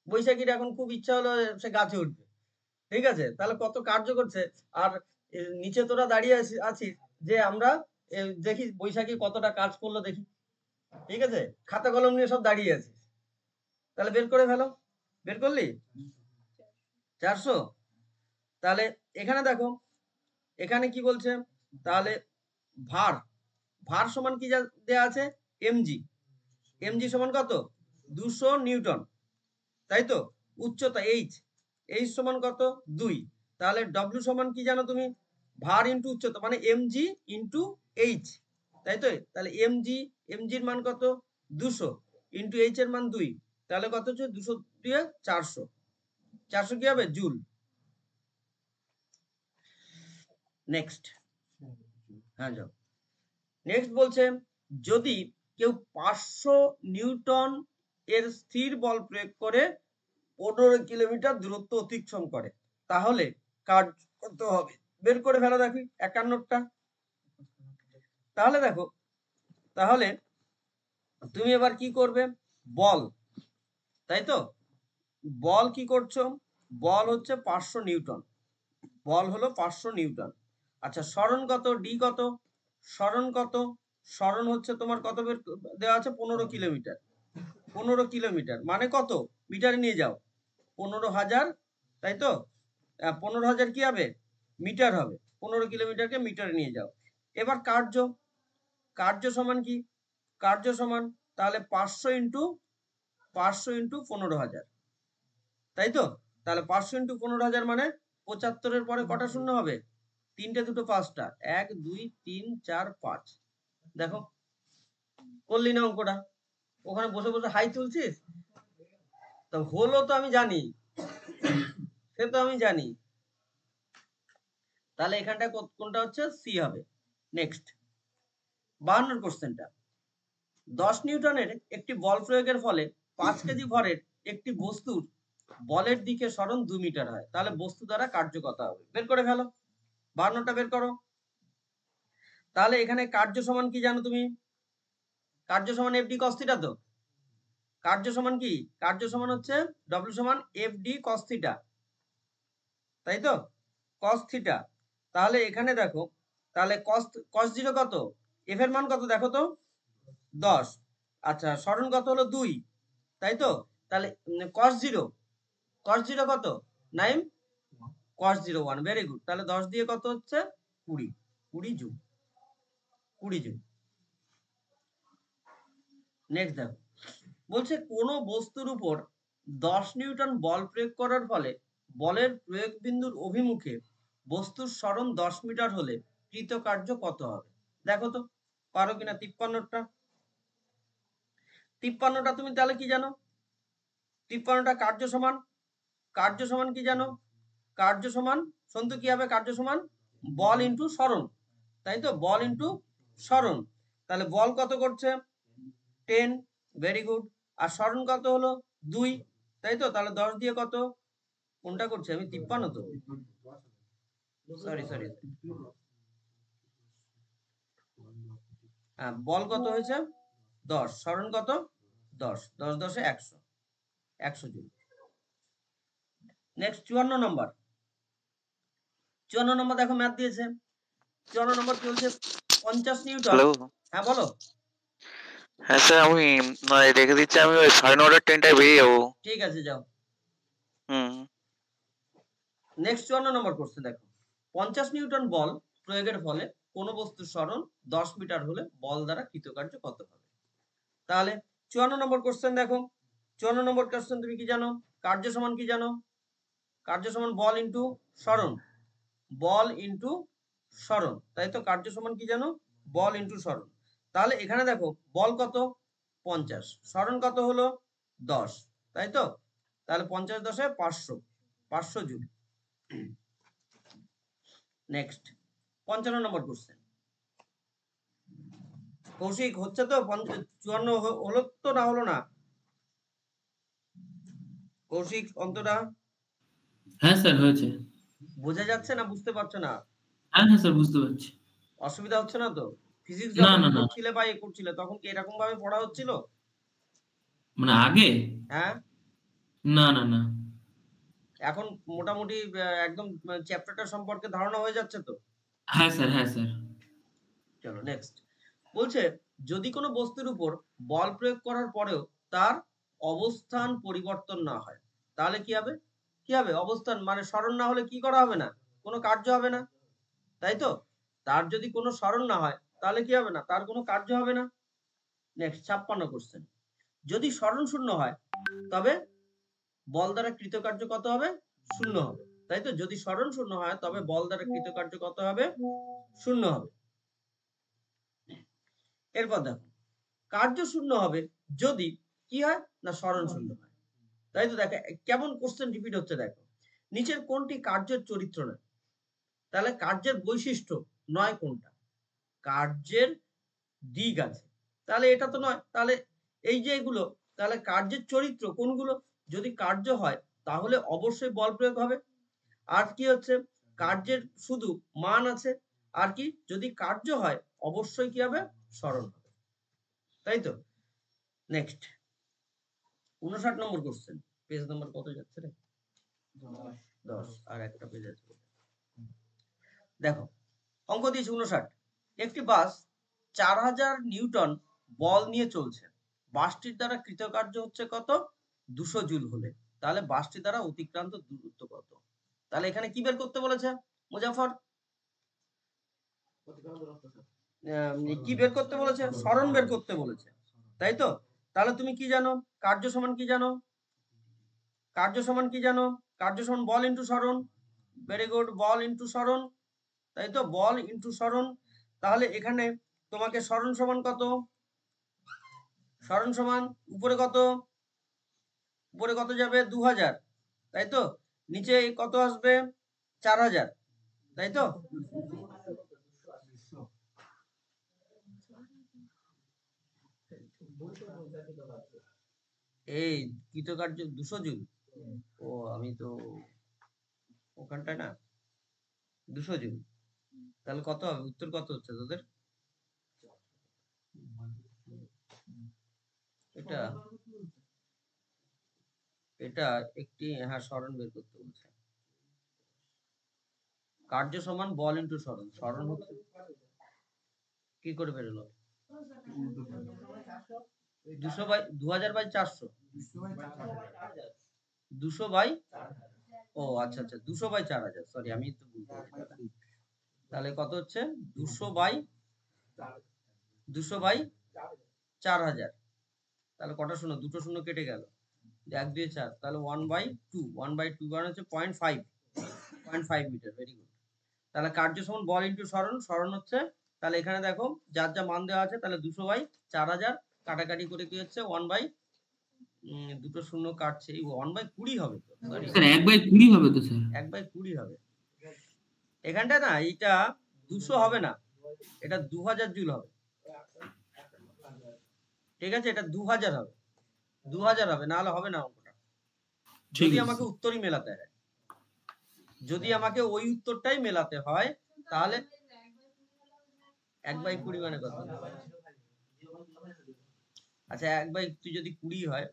বৈশাখীর এখন খুব ইচ্ছা হলো সে গাছে উঠবে, ঠিক আছে, তাহলে কত কার্য করছে। আর নিচে তোরা দাঁড়িয়ে আছিস যে আমরা দেখি বৈশাখী কতটা কাজ করলো দেখি, ঠিক আছে, খাতা কলম নিয়ে সব দাঁড়িয়ে আছিস, তাহলে বের করে ফেলো। বের করলি 400। তাহলে এখানে দেখো, এখানে কি বলছে, তাহলে ভার, ভার সমান কি দেয়া আছে, এমজি। এমজি সমান কত, 200 নিউটন, তাই তো। উচ্চতা এইচ, এইচ সমান কত, 2। তাহলে ডব্লিউ সমান কি জানো তুমি, ভার ইন্টু উচ্চতা মানে এমজি ইন্টু এইচ, তাই তো। তাহলে এমজি, এমজির মান কত, 200 ইন্টু এইচ এর মান 2, তাহলে কত হচ্ছে 200 দিয়ে 400, 400 কি হবে, জুল। নেক্সট, হ্যাঁ যাও। নেক্সট বলছে যদি কেউ 500 নিউটন এর স্থির বল প্রয়োগ করে 15 কিলোমিটার দূরত্ব অতিক্রম করে, তাহলে কার্য কত হবে? বের করে ফেলো দেখি 51টা। তাহলে দেখো, তাহলে তুমি এবার কি করবে, বল, তাই তো, বল কি করছো, বল হচ্ছে 500 নিউটন, বল হলো 500 নিউটন। আচ্ছা সরণ কত, ডি কত, সরণ কত, সরণ হচ্ছে তোমার কত দেওয়া আছে, 15 কিলোমিটার। 15 কিলোমিটার মানে কত মিটারে নিয়ে যাও, 15,000, তাই তো। 15,000 কি হবে, মিটার হবে। 15 কিলোমিটারকে মিটারে নিয়ে যাও। এবার কার্য, কার্য সমান কি, কার্য সমান তাহলে 500 ইন্টু 15,000, তাই তো। তাহলে 500 ইন্টু 15,000 মানে 75-এর পরে কটা শূন্য হবে, 3টে 2টো 5টা, 1 2 3 4 5। দেখো করলি না অঙ্কটা, ওখানে বসে বসে হাই তুলছিস, তো হলো তো আমি জানি, সে তো আমি জানি। তাহলে এখানটা কোনটা হচ্ছে, সি হবে। নেক্সট 52 কোশ্চেনটা, 10 নিউটনের একটি বল প্রয়োগের ফলে 5 কেজি ভরের একটি বস্তুর বলের দিকে সরণ 2 মিটার হয়, তাহলে বস্তু দ্বারা কার্য কত হবে? বের করে ফেলো, 52টা বের করো। তাহলে এখানে কার্য সমান কি জানো তুমি, কার্য সমান এফ ডি কস থিটা, তো কার্য সমান কি, কার্য সমান হচ্ছে ডব্লিউ সমান এফ ডি কস থিটা, তাই তো, কস থিটা। তাহলে এখানে দেখো, তাহলে কস, কস জিরো কত, এফ এর মান কত দেখো তো, 10। আচ্ছা সরণ কত হলো 2, তাই তো। তাহলে কস জিরো, কস জিরো কত, 9, কস জিরো 1, ভেরি গুড। তাহলে 10 দিয়ে কত হচ্ছে, 20, 20 জুল, 20 জুল। নেক্সট দেখো, বলছে কোন বস্তুর উপর 10 নিউটন বল প্রয়োগ করার ফলে বলের প্রয়োগ বিন্দুর অভিমুখে বস্তুর সরণ 10 মিটার হলে কৃতকার্য কত হবে? দেখো তো পারো কিনা। 53টা, 53টা তুমি তাহলে কি জানো, 53টা কার্য সমান, কার্য সমান কি জানো, কার্য সমান সন্তু কি হবে, কার্য সমান বল ইন্টু সরণ, তাই তো, বল ইন্টু সরণ। তাহলে বল কত করছে, 10, ভেরি গুড। আর সরণ কত হলো 2, তাই তো। তাহলে 10 দিয়ে কত, কোনটা করছে আমি, 53 তো, সরি সরি, হ্যাঁ বল কত হয়েছে 10, সরণ কত 10, 10 10 100, 100 জুল। নেক্সট 54 নম্বর, 54 নম্বর দেখো ম্যাথ দিয়েছে। 54 নম্বর কি বলছে, 50 নিউটন। হ্যালো। হ্যাঁ বলো। হ্যাঁ স্যার, আমি রেখে দিচ্ছি, আমি ওই 9:30 ট্রেনটায় বেরিয়ে যাবো। ঠিক আছে যাও। হুম। নেক্সট 54 নম্বর কোশ্চেন দেখো, 50 নিউটন বল প্রয়োগের ফলে কোন বস্তুর সরণ 10 মিটার হলে বল দ্বারা কৃতকার্য কত হবে? তাহলে 54 নম্বর কোশ্চেন দেখো, 54 নম্বর কোশ্চেন তুমি কি জানো, কার্য সমান কি জানো, কার্য সমান বল ইন্টু সরণ, বল ইন্টু সরণ, তাই তো। কার্য সমান কি জানো, বল ইন্টু সরণ। তাহলে এখানে দেখো বল কত 50, সরণ কত হলো 10, তাই তো। তাহলে 50 10 500, 500 জুল। নেক্সট 55 নম্বর কোশ্চেন, কৌশিক হচ্ছে তো 54 হলো তো, না হলো না? কৌশিক অন্তরা হ্যাঁ স্যার হয়েছে। বোঝা যাচ্ছে না, বুঝতে পারছো না? হ্যাঁ হ্যাঁ স্যার বুঝতে পারছি। অসুবিধা হচ্ছে না তো? ফিজিক্স না যখন না না করছিলে বা করছিলে তখন কি এরকম ভাবে পড়া হচ্ছিল? মানে আগে হ্যাঁ, না না না। এখন মোটামুটি একদম চ্যাপ্টারটা সম্পর্কে ধারণা হয়ে যাচ্ছে তো? হ্যাঁ স্যার হ্যাঁ স্যার। চলো নেক্সট। বলছে যদি কোনো বস্তুর উপর বল প্রয়োগ করার পরেও তার অবস্থান পরিবর্তন না হয়, তাহলে কি হবে? কি হবে? অবস্থান মানে সরণ না হলে কি করা হবে না? কোনো কার্য হবে না, তাই তো? তার যদি কোনো সরণ না হয় তাহলে কি হবে না? তার কোনো কার্য হবে না। Next 56 question. যদি সরণ শূন্য হয় তবে বল দ্বারা কৃতকার্য কত হবে? শূন্য হবে, তাই তো? যদি সরণ শূন্য হয় তবে বল দ্বারা কৃতকার্য কত হবে? শূন্য হবে। এরপর দেখো, কার্য শূন্য হবে যদি কি হয় না সরণ শূন্য হয়, তাই তো? দেখো কেমন কোশ্চেন রিপিট হচ্ছে, দেখো নিচের কোনটি কার্যের চরিত্র নয়? তাহলে কার্যের বৈশিষ্ট্য নয় কোনটা? কার্যের দিক আছে, তাহলে এটা তো নয়। তাহলে এই যে এগুলো, তাহলে কার্যের চরিত্র কোনগুলো? যদি কার্য হয় তাহলে অবশ্যই বল প্রয়োগ হবে। আর কি হচ্ছে? কার্যের শুধু মান আছে। আর কি? যদি কার্য হয় অবশ্যই কি হবে? সরণ হবে, তাই তো? নেক্সট 59 নম্বর কোশ্চেন। পেজ নাম্বার কত যাচ্ছে রে? 10। আর একটা পেজ আছে। দেখো অঙ্ক দিয়েছে 59। একটি বাস 4000 নিউটন বল নিয়ে চলছে। বাসটির দ্বারা কৃতকার্য হচ্ছে কত? 200 জুল হলে তাহলে বাসটি দ্বারা অতিক্রান্ত দূরত্ব কত? তাহলে এখানে কি বের করতে বলেছে মুজাফর? কি বের করতে বলেছে? সরণ বের করতে বলেছে, তাই তো? তাহলে তুমি কি জানো? কার্য সমান কি জানো? কার্য সমান কি জানো? কার্য সমান বল ইন্টু সরণ। ভেরি গুড, বল ইন্টু সরণ, তাই তো? বল ইন্টু সরণ। তাহলে এখানে তোমাকে সরণ সমান কত? সরণ সমান উপরে কত? উপরে কত যাবে? 2000, তাই তো? নিচে কত আসবে? 4000, তাই তো? এই কৃতকার্য 200 জুল। ও আমি তো ওখানটায় না, 200 জুল। তাহলে কত হবে? উত্তর কত হচ্ছে তোদের? এটা এটা একটি, হ্যাঁ সরণ বের করতে বলছে। কার্য সমান বল ইন্টু সরণ। সরণ হচ্ছে কি করে বেরোলো? 200 বাই 2000 বাই 400। 200 বাই, ও আচ্ছা আচ্ছা, 200 বাই 4000, সরি আমি তো ভুল করেছি। তাহলে কত হচ্ছে? 200 বাই 4000। তাহলে কটা শূন্য? দুটো শূন্য কেটে গেল, 1 2 4, তাহলে 1/2। 1/2 মানে হচ্ছে 0.5, 0.5 মিটার। Very good. তাহলে কার্য সমান বল ইন্টু সরণ। সরণ হচ্ছে, তাহলে এখানে দেখো যার যা মান দেওয়া আছে, তাহলে 200 বাই 4000 কাটাকাটি করে কি হচ্ছে? 1/, দুটো শূন্য কাটছে, এই 1/20 হবে তো, সরি স্যার 1/20 হবে তো স্যার। 1/20 হবে। এখানটা না এইটা 200 হবে না, এটা 2000 জুল হবে। ঠিক আছে, এটা 2000 হবে, 2000 হবে, না হলে হবে না অঙ্কটা। ঠিক যদি আছে আমাকে স্যার। উত্তরই মেলাতে হয়, যদি আমাকে ওই উত্তরটাই মেলাতে হয়, তাহলে 1/20 মানে কত? আচ্ছা 1/, যদি 20 হয়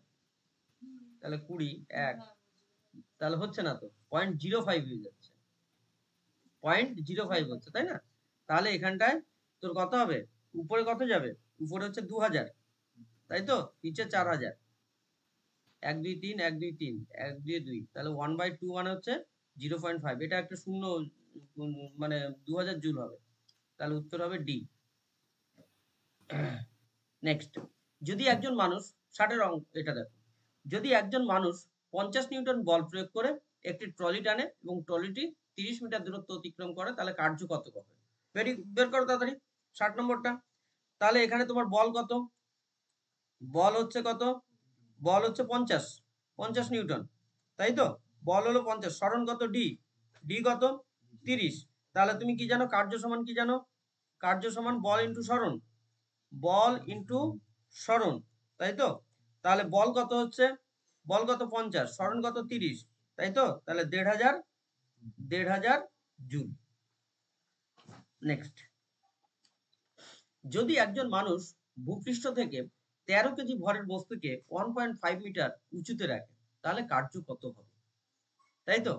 তাহলে 20 1, তাহলে হচ্ছে না তো, 0.05 হয়ে যাচ্ছে, 0.05 হচ্ছে, তাই না? তাহলে এখানটায় তোর কত হবে? উপরে কত যাবে? উপরে হচ্ছে 2000, তাই তো? নিচে 4000। 1 2 3 1 2 3 1 2 2, তাহলে 1/2 মানে হচ্ছে 0.5। এটা একটা শূন্য, মানে 2000 জুল হবে। তাহলে উত্তর হবে ডি। নেক্সট, যদি একজন মানুষ 60 অঙ্ক, এটা দেখো, যদি একজন মানুষ 50 নিউটন বল প্রয়োগ করে একটি ট্রলি টানে এবং ট্রলিটি 30 মিটার দূরত্ব অতিক্রম করে, তাহলে কার্য কত হবে? বের করো তাড়াতাড়ি 60 নম্বরটা। তাহলে এখানে তোমার বল কত? বল হচ্ছে কত? বল হচ্ছে 50 নিউটন, তাই তো? বল হলো 50, সরণ কত? ডি। ডি কত? 30। তাহলে তুমি কি জানো? কার্য সমান কি জানো? কার্য সমান বল ইন্টু সরণ। বল ইন্টু সরণ, তাই তো? তাহলে বল কত হচ্ছে? বল কত 50, সরণ কত 30, তাই তো? তাহলে 1,500 জুল। নেক্সট, যদি একজন মানুষ ভূপৃষ্ঠ থেকে 13 কেজি ভরের বস্তুকে 1.5 মিটার উঁচুতে রাখে, তাহলে কার্য কত হবে? তাই তো?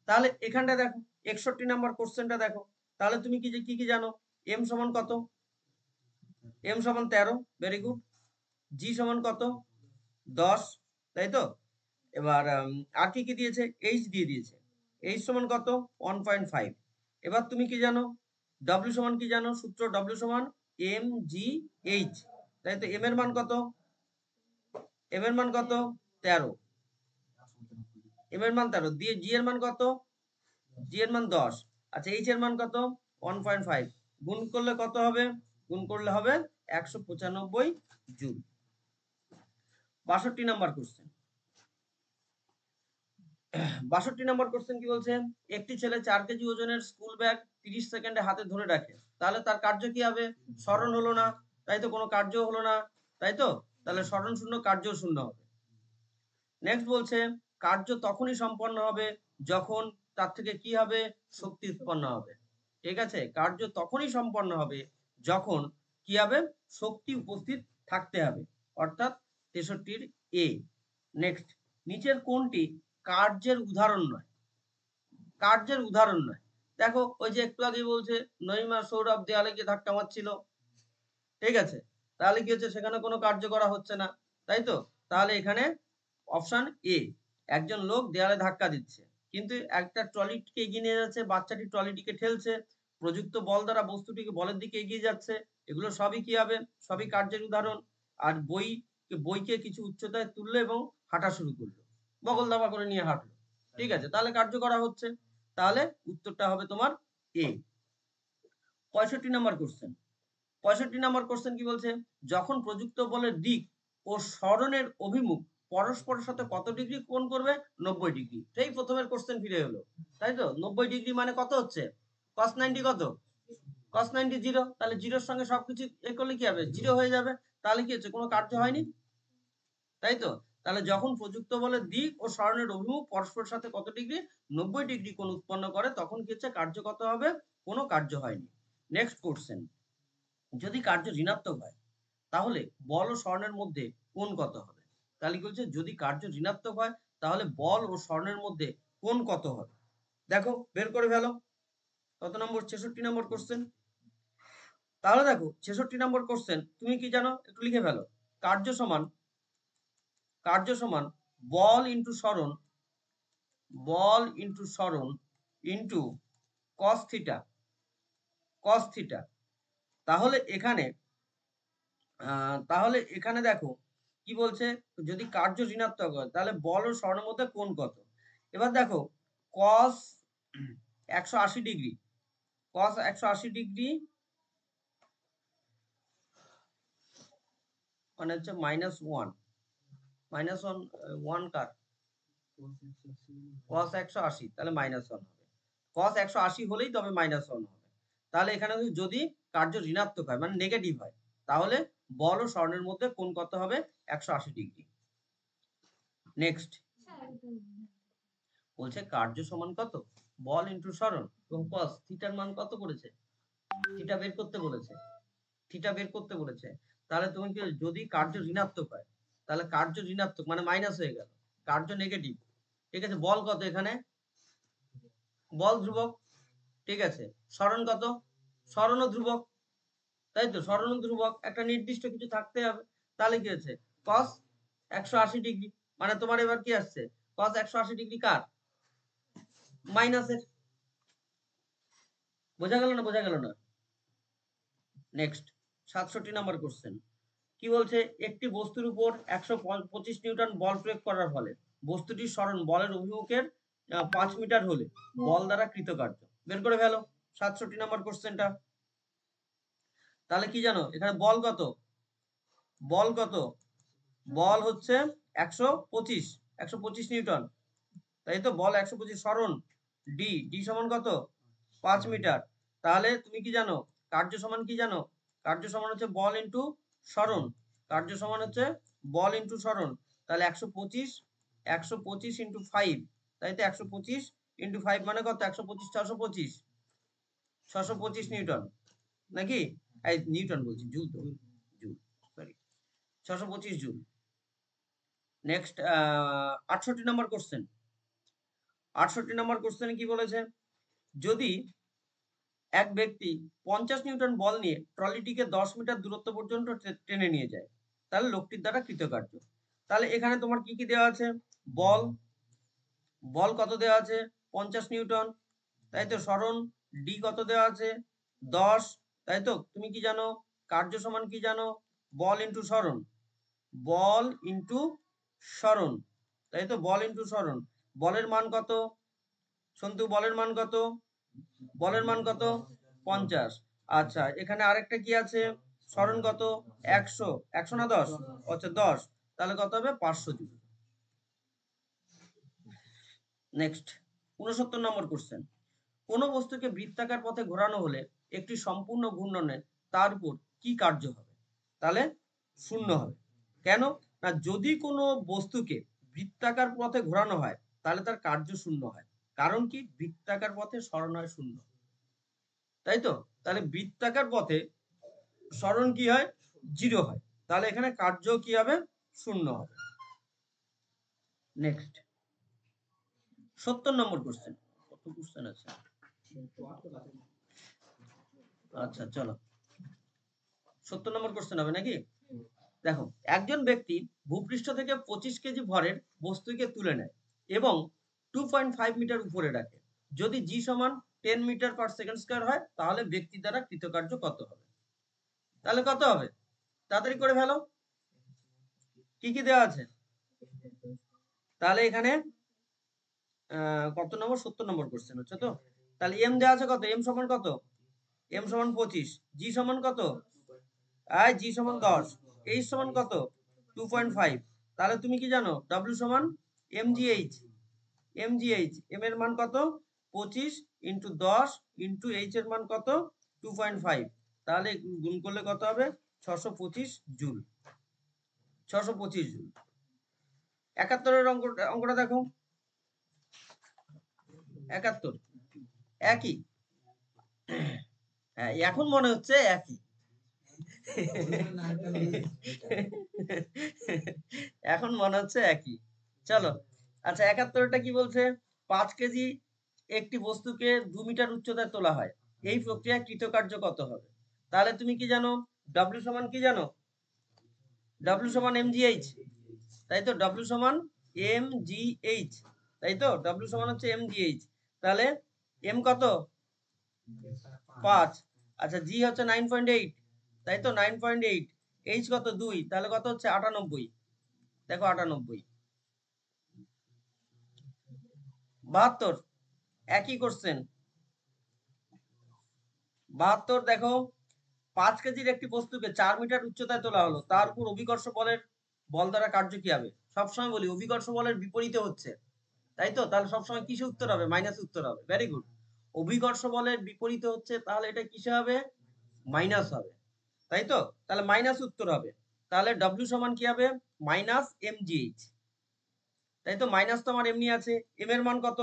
তাহলে এখানটা দেখো, 61 নাম্বার কোশ্চেনটা দেখো। তাহলে তুমি কি জানো? এম সমান কত? এম সমান 13, ভেরি গুড। জি সমান কত? 10, তাই তো? এবার আর কি দিয়েছে? এইচ দিয়ে দিয়েছে। এইচ সমান কত? 1.5। এবার তুমি কি জানো? ডব্লিউ সমান কি জানো? সূত্র ডব্লিউ সমান এম জি এইচ, তাই তো? এম এর মান কত? এম এর মান কত? 13। এম এর মান 13 দিয়ে জি এর মান কত? জি এর মান 10। আচ্ছা, এইচ এর মান কত? 1.5। গুণ করলে কত হবে? গুণ করলে হবে 195 জুল। 62 number question. 62 নম্বর কোশ্চেন কি বলছে? একটি ছেলে 4 কেজি ওজনের স্কুল ব্যাগ 30 সেকেন্ডে হাতে ধরে রাখে, তাহলে তার কার্য কি হবে? স্মরণ হলো না, তাই তো? কোনো কার্য হলো না, তাই তো? তাহলে স্মরণ শূন্য, কার্য শূন্য হবে। নেক্সট বলছে কার্য তখনই সম্পন্ন হবে যখন তার থেকে কি হবে? শক্তি উৎপন্ন হবে। ঠিক আছে? কার্য তখনই সম্পন্ন হবে যখন কি হবে? শক্তি উপস্থিত থাকতে হবে, অর্থাৎ 63 এ। নেক্সট, নিচের কোনটি কার্যের উদাহরণ নয়? কার্যের উদাহরণ নয়। দেখো, ওই যে একটু আগে বলছে নইমা সৌরভ দেয়ালে গিয়ে ধাক্কা মারছিল, ঠিক আছে? তাহলে কি হচ্ছে? সেখানে কোনো কার্য করা হচ্ছে না, তাই তো? তাহলে এখানে অপশন এ, একজন লোক দেয়ালে ধাক্কা দিচ্ছে, কিন্তু একটা ট্রলিকে এগিয়ে নিয়ে যাচ্ছে, বাচ্চাটি ট্রলিটিকে ঠেলছে, প্রযুক্ত বল দ্বারা বস্তুটিকে বলের দিকে এগিয়ে যাচ্ছে। এগুলো সবই কি হবে? সবই কার্যের উদাহরণ। আর বইকে কিছু উচ্চতায় তুললো এবং হাঁটা শুরু করলো, বগল দাবা করে নিয়ে হাঁটলো, ঠিক আছে? তাহলে কার্য করা হচ্ছে। তাহলে উত্তরটা হবে তোমার এ। 65 নম্বর কোশ্চেন। 65 নম্বর কোশ্চেন কি বলছে? যখন প্রযুক্ত বলের দিক ও সরণের অভিমুখ পরস্পরের সাথে কত ডিগ্রি কোণ করবে? 90 ডিগ্রি। সেই প্রথমের কোশ্চেন ফিরে এলো, তাই তো? 90 ডিগ্রি মানে কত হচ্ছে? cos 90 কত? cos 90 zero. তাহলে জিরোর সঙ্গে সবকিছু এ করলে কি হবে? জিরো হয়ে যাবে। তাহলে কি হচ্ছে? কোনো কার্য হয়নি, তাই তো? তাহলে যখন প্রযুক্ত বলের দিক ও সরণের অভিমুখ পরস্পরের সাথে কত ডিগ্রি? 90 ডিগ্রি কোণ উৎপন্ন করে, তখন কি হচ্ছে? কার্য কত হবে? কোনো কার্য হয়নি। নেক্সট কোশ্চেন, যদি কার্য ঋণাত্মক হয় তাহলে বল ও স্বর্ণের মধ্যে কোণ কত হবে? তাহলে কি বলছে? যদি কার্য ঋণাত্মক হয় তাহলে বল ও স্বর্ণের মধ্যে কোণ কত হবে? দেখো, বের করে ফেলো। কত নম্বর? 66 নম্বর কোশ্চেন। তাহলে দেখো, 66 নম্বর কোশ্চেন তুমি কি জানো? একটু লিখে ফেলো। কার্য সমান বল ইন্টু স্বরণ, বল ইন্টু স্বরণ into cos theta, cos theta. তাহলে এখানে দেখো কি বলছে? যদি কার্য ঋণাত্মক হয় তাহলে বল ও স্বর্ণের মধ্যে কোণ কত? এবার দেখো, cos 180 ডিগ্রি, cos 180 ডিগ্রি মানে হচ্ছে -1, -1 কার? cos 180, তাহলে -1 হবে। cos 180 হলেই তবে -1 হবে। তাহলে এখানে যদি কার্য ঋণাত্মক হয় মানে নেগেটিভ হয়, তাহলে বল ও স্বর্ণের মধ্যে কোণ কত হবে? 180 ডিগ্রি। নেক্সট বলছে কার্য সমান কত? বল ইন্টু স্বরণ এবং cos থিটার মান কত করেছে? থিটা বের করতে বলেছে, থিটা বের করতে বলেছে। তাহলে তুমি কি, যদি কার্য ঋণাত্মক হয় তাহলে কার্য ঋণাত্মক মানে মাইনাস হয়ে গেল, কার্য নেগেটিভ, ঠিক আছে? বল কত? এখানে বল ধ্রুবক, ঠিক আছে? স্মরণ কত? স্মরণও ধ্রুবক, তাই তো? স্মরণও ধ্রুবক, একটা নির্দিষ্ট কিছু থাকতে হবে। তাহলে কি হচ্ছে? cos 180 ডিগ্রি মানে তোমার এবার কি আসছে? cos 180 ডিগ্রি কার? মাইনাসের। বোঝা গেল না? বোঝা গেল না? নেক্সট, 67 নাম্বার কোশ্চেন কি বলছে? একটি বস্তুর উপর 125 নিউটন বল প্রয়োগ করার ফলে বস্তুটির সরণ বলের অভিমুখের 5 মিটার হলে বল দ্বারা কৃতকার্য বের করে ফেলো। 67 নাম্বার কোশ্চেনটা। তাহলে কি জানো? এখানে বল কত? বল কত? বল হচ্ছে 125 নিউটন, তাই তো? বল 125, সরণ ডি সমান কত? 5 মিটার। তাহলে তুমি কি জানো? কার্য সমান কি জানো? কার্য সমান হচ্ছে বল ইন্টু সরণ, কার্য সমান হচ্ছে বল ইন্টু সরণ, তাহলে 125 ইন্টু 5, তাই তো 125 ইন্টু 5 মানে কত? 125 625 নিউটন নাকি? এই নিউটন বলছি, জুল তো, জুল, সরি, 625 জুল। নেক্সট 68 নম্বর কোশ্চেন। 68 নম্বর কোশ্চেনে কি বলেছে? যদি এক ব্যক্তি 50 নিউটন বল নিয়ে ট্রলিটিকে 10 মিটার দূরত্ব পর্যন্ত টেনে নিয়ে যায়, তাহলে লোকটির দ্বারা কৃতকার্য। তাহলে এখানে তোমার কি কি দেওয়া আছে? বল, বল কত দেওয়া আছে? 50 নিউটন, তাই তো। সরণ ডি কত দেওয়া আছে? 10, তাই তো। তুমি কি জানো? কার্য সমান কি জানো? বল ইন্টু সরণ, বল ইন্টু সরণ, তাই তো। বল ইন্টু সরণ, বলের মান কত সন্তু? বলের মান কত? বলের মান কত? 50। আচ্ছা, এখানে আরেকটা কি আছে? সরণ কত? 100, 100 না 10? আচ্ছা 10, তাহলে কত হবে? 500 জুল। নেক্সট 69 নম্বর কোশ্চেন। কোন বস্তুকে বৃত্তাকার পথে ঘোরানো হলে একটি সম্পূর্ণ ঘূর্ণনে তার উপর কি কার্য হবে? তাহলে শূন্য হবে। কেন না? যদি কোনো বস্তুকে বৃত্তাকার পথে ঘোরানো হয় তাহলে তার কার্য শূন্য হয়। কারণ কি? বৃত্তাকার পথে সরণ হয় শূন্য, তাই তো। তাহলে বৃত্তাকার পথে সরণ কি হয়? 0 হয়। তাহলে এখানে কার্য কি হবে? শূন্য হবে। নেক্সট 70 নম্বর কোশ্চেন। কত কোশ্চেন আছে? আচ্ছা চলো, 70 নম্বর কোশ্চেন হবে নাকি? দেখো, একজন ব্যক্তি ভূপৃষ্ঠ থেকে 25 কেজি ভরের বস্তুকে তুলে নেয় এবং 2.5 মিটার উপরে রাখে। যদি জি সমান 10 মিটার পার সেকেন্ড স্কয়ার হয় তাহলে ব্যক্তি দ্বারা কৃতকার্য কত হবে? তাহলে কত হবে? তাড়াতাড়ি করে ফেলো। কি কি দেওয়া আছে? তাহলে এখানে কত নম্বর? 70 নম্বর কোশ্চেন হচ্ছে তো। তাহলে এম দেওয়া আছে কত? এম সমান কত? এম সমান 25, জি সমান কত? জি সমান 10, এইচ সমান কত? 2.5। তাহলে তুমি কি জানো? ডব্লিউ সমান mgh, mgh, এম এর মান কত? 25 ইন্টু 10 ইন্টু এইচ এর মান কত? 2.5, তাহলে গুণ করলে কত হবে? 625 জুল। 625 জুল। 71 অঙ্কটা দেখো। 71 একই। হ্যাঁ, এখন মনে হচ্ছে একই। এখন মনে হচ্ছে একই। চলো, আচ্ছা 71টা কি বলছে? 5 কেজি একটি বস্তুকে 2 মিটার উচ্চতায় তোলা হয়, এই প্রক্রিয়ায় কৃতকার্য কত হবে? তাহলে তুমি কি জানো? ডব্লিউ সমান কি জানো? ডব্লিউ সমান mgh, তাই তো। ডব্লিউ সমান mgh, তাই তো। ডব্লিউ সমান হচ্ছে mgh। তাহলে এম কত? 5। আচ্ছা, জি হচ্ছে 9.8, তাই তো। 9.8, এইচ কত? 2, তাহলে কত হচ্ছে? 98। দেখো 98। 72 একই কোশ্চেন। 72 দেখো, 5 কেজির একটি বস্তুকে 4 মিটার উচ্চতায় তোলা হলো, তার উপর অভিকর্ষ বল দ্বারা কার্য কি হবে? সবসময় বলি অভিকর্ষ বলের বিপরীতে হচ্ছে, তাই তো। তাহলে সবসময় কিসে উত্তর হবে? মাইনাস উত্তর হবে। Very good. অভিকর্ষ বলের বিপরীতে হচ্ছে, তাহলে এটা কিসে হবে? মাইনাস হবে, তাই তো। তাহলে মাইনাস উত্তর হবে। তাহলে ডব্লিউ সমান কি হবে? মাইনাস mgh, তাই তো। মাইনাস তো আমার এমনি আছে। এম এর মান কত?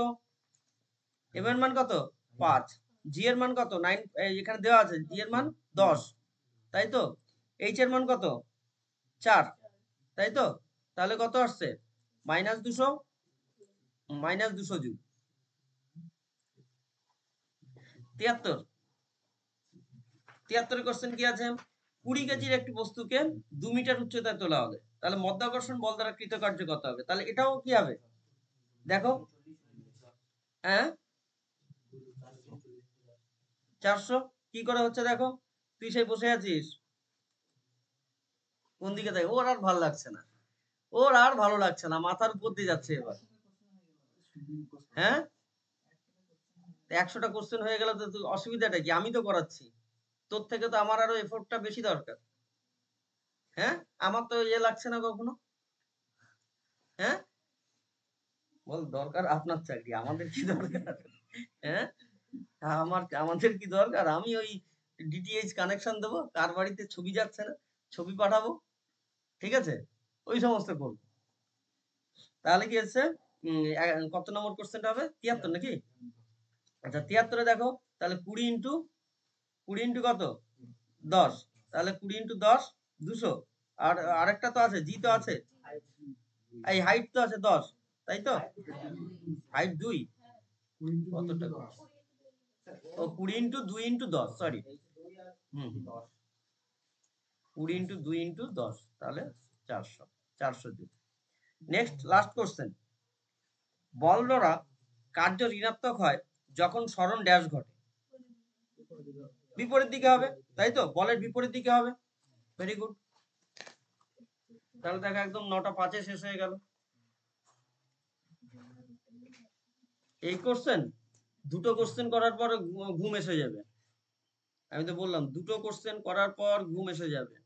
এম এর মান কত? 5। জি এর মান কত? 9, এখানে দেওয়া আছে। জি এর মান 10, তাই তো। এইচ এর মান কত? 4, তাই তো। তাহলে কত আসছে? Minus 200, minus 200 joule. 73 73 কোশ্চেন কি আছে? 20 কেজির একটি বস্তুকে 2 মিটার উচ্চতায় তোলা হবে, তাহলে মধ্যাকর্ষণ বল দ্বারা কৃতকার্য কত হবে? তাহলে এটাও কি হবে? দেখো, হ্যাঁ 400 কি করে হচ্ছে দেখো। তুই সেই বসে আছিস কোন দিকে? দেখ, ওর আর ভালো লাগছে না, ওর আর ভালো লাগছে না, মাথার উপর দিয়ে যাচ্ছে এবার। হ্যাঁ, 100টা কোশ্চেন হয়ে গেল তো তুই অসুবিধাটা কি? আমি তো করাচ্ছি, তোর থেকে তো আমার আরো এফোর্টটা বেশি দরকার। হ্যাঁ, আমার তো ইয়ে লাগছে না কখনো। হ্যাঁ, বল দরকার আপনার চাকরি, আমাদের কি দরকার? হ্যাঁ, আমাদের কি দরকার? আমি ওই ডিটিএইচ কানেকশন দেবো, কার বাড়িতে ছবি যাচ্ছে না, ছবি পাঠাবো, ঠিক আছে, ওই সমস্ত করব। তাহলে কি হচ্ছে, কত নম্বর কোশ্চেনটা হবে? 73 নাকি? আচ্ছা 73-এ দেখো, তাহলে 20 ইন্টু কত? 10। তাহলে 20 ইন্টু 10 200। আর আরেকটা তো আছে, জি তো আছে, এই হাইট তো আছে 10, তাই তো? হাইট 2, কতটা? ও 20 ইন্টু 2 ইন্টু 10, সরি। হুম 20 ইন্টু 2 ইন্টু 10, তাহলে 400, 402। নেক্সট লাস্ট কোশ্চেন, বলরা কার্য ঋণাত্মক হয় যখন সরণ ড্যাশ ঘটে। বিপরীত দিকে হবে, তাই তো? বলের বিপরীত দিকে হবে। Very good. তাহলে দেখো একদম 9:05-এ শেষ হয়ে গেল এই কোশ্চেন। দুটো কোশ্চেন করার পর ঘুম এসে যাবে। আমি তো বললাম দুটো কোশ্চেন করার পর ঘুম এসে যাবে।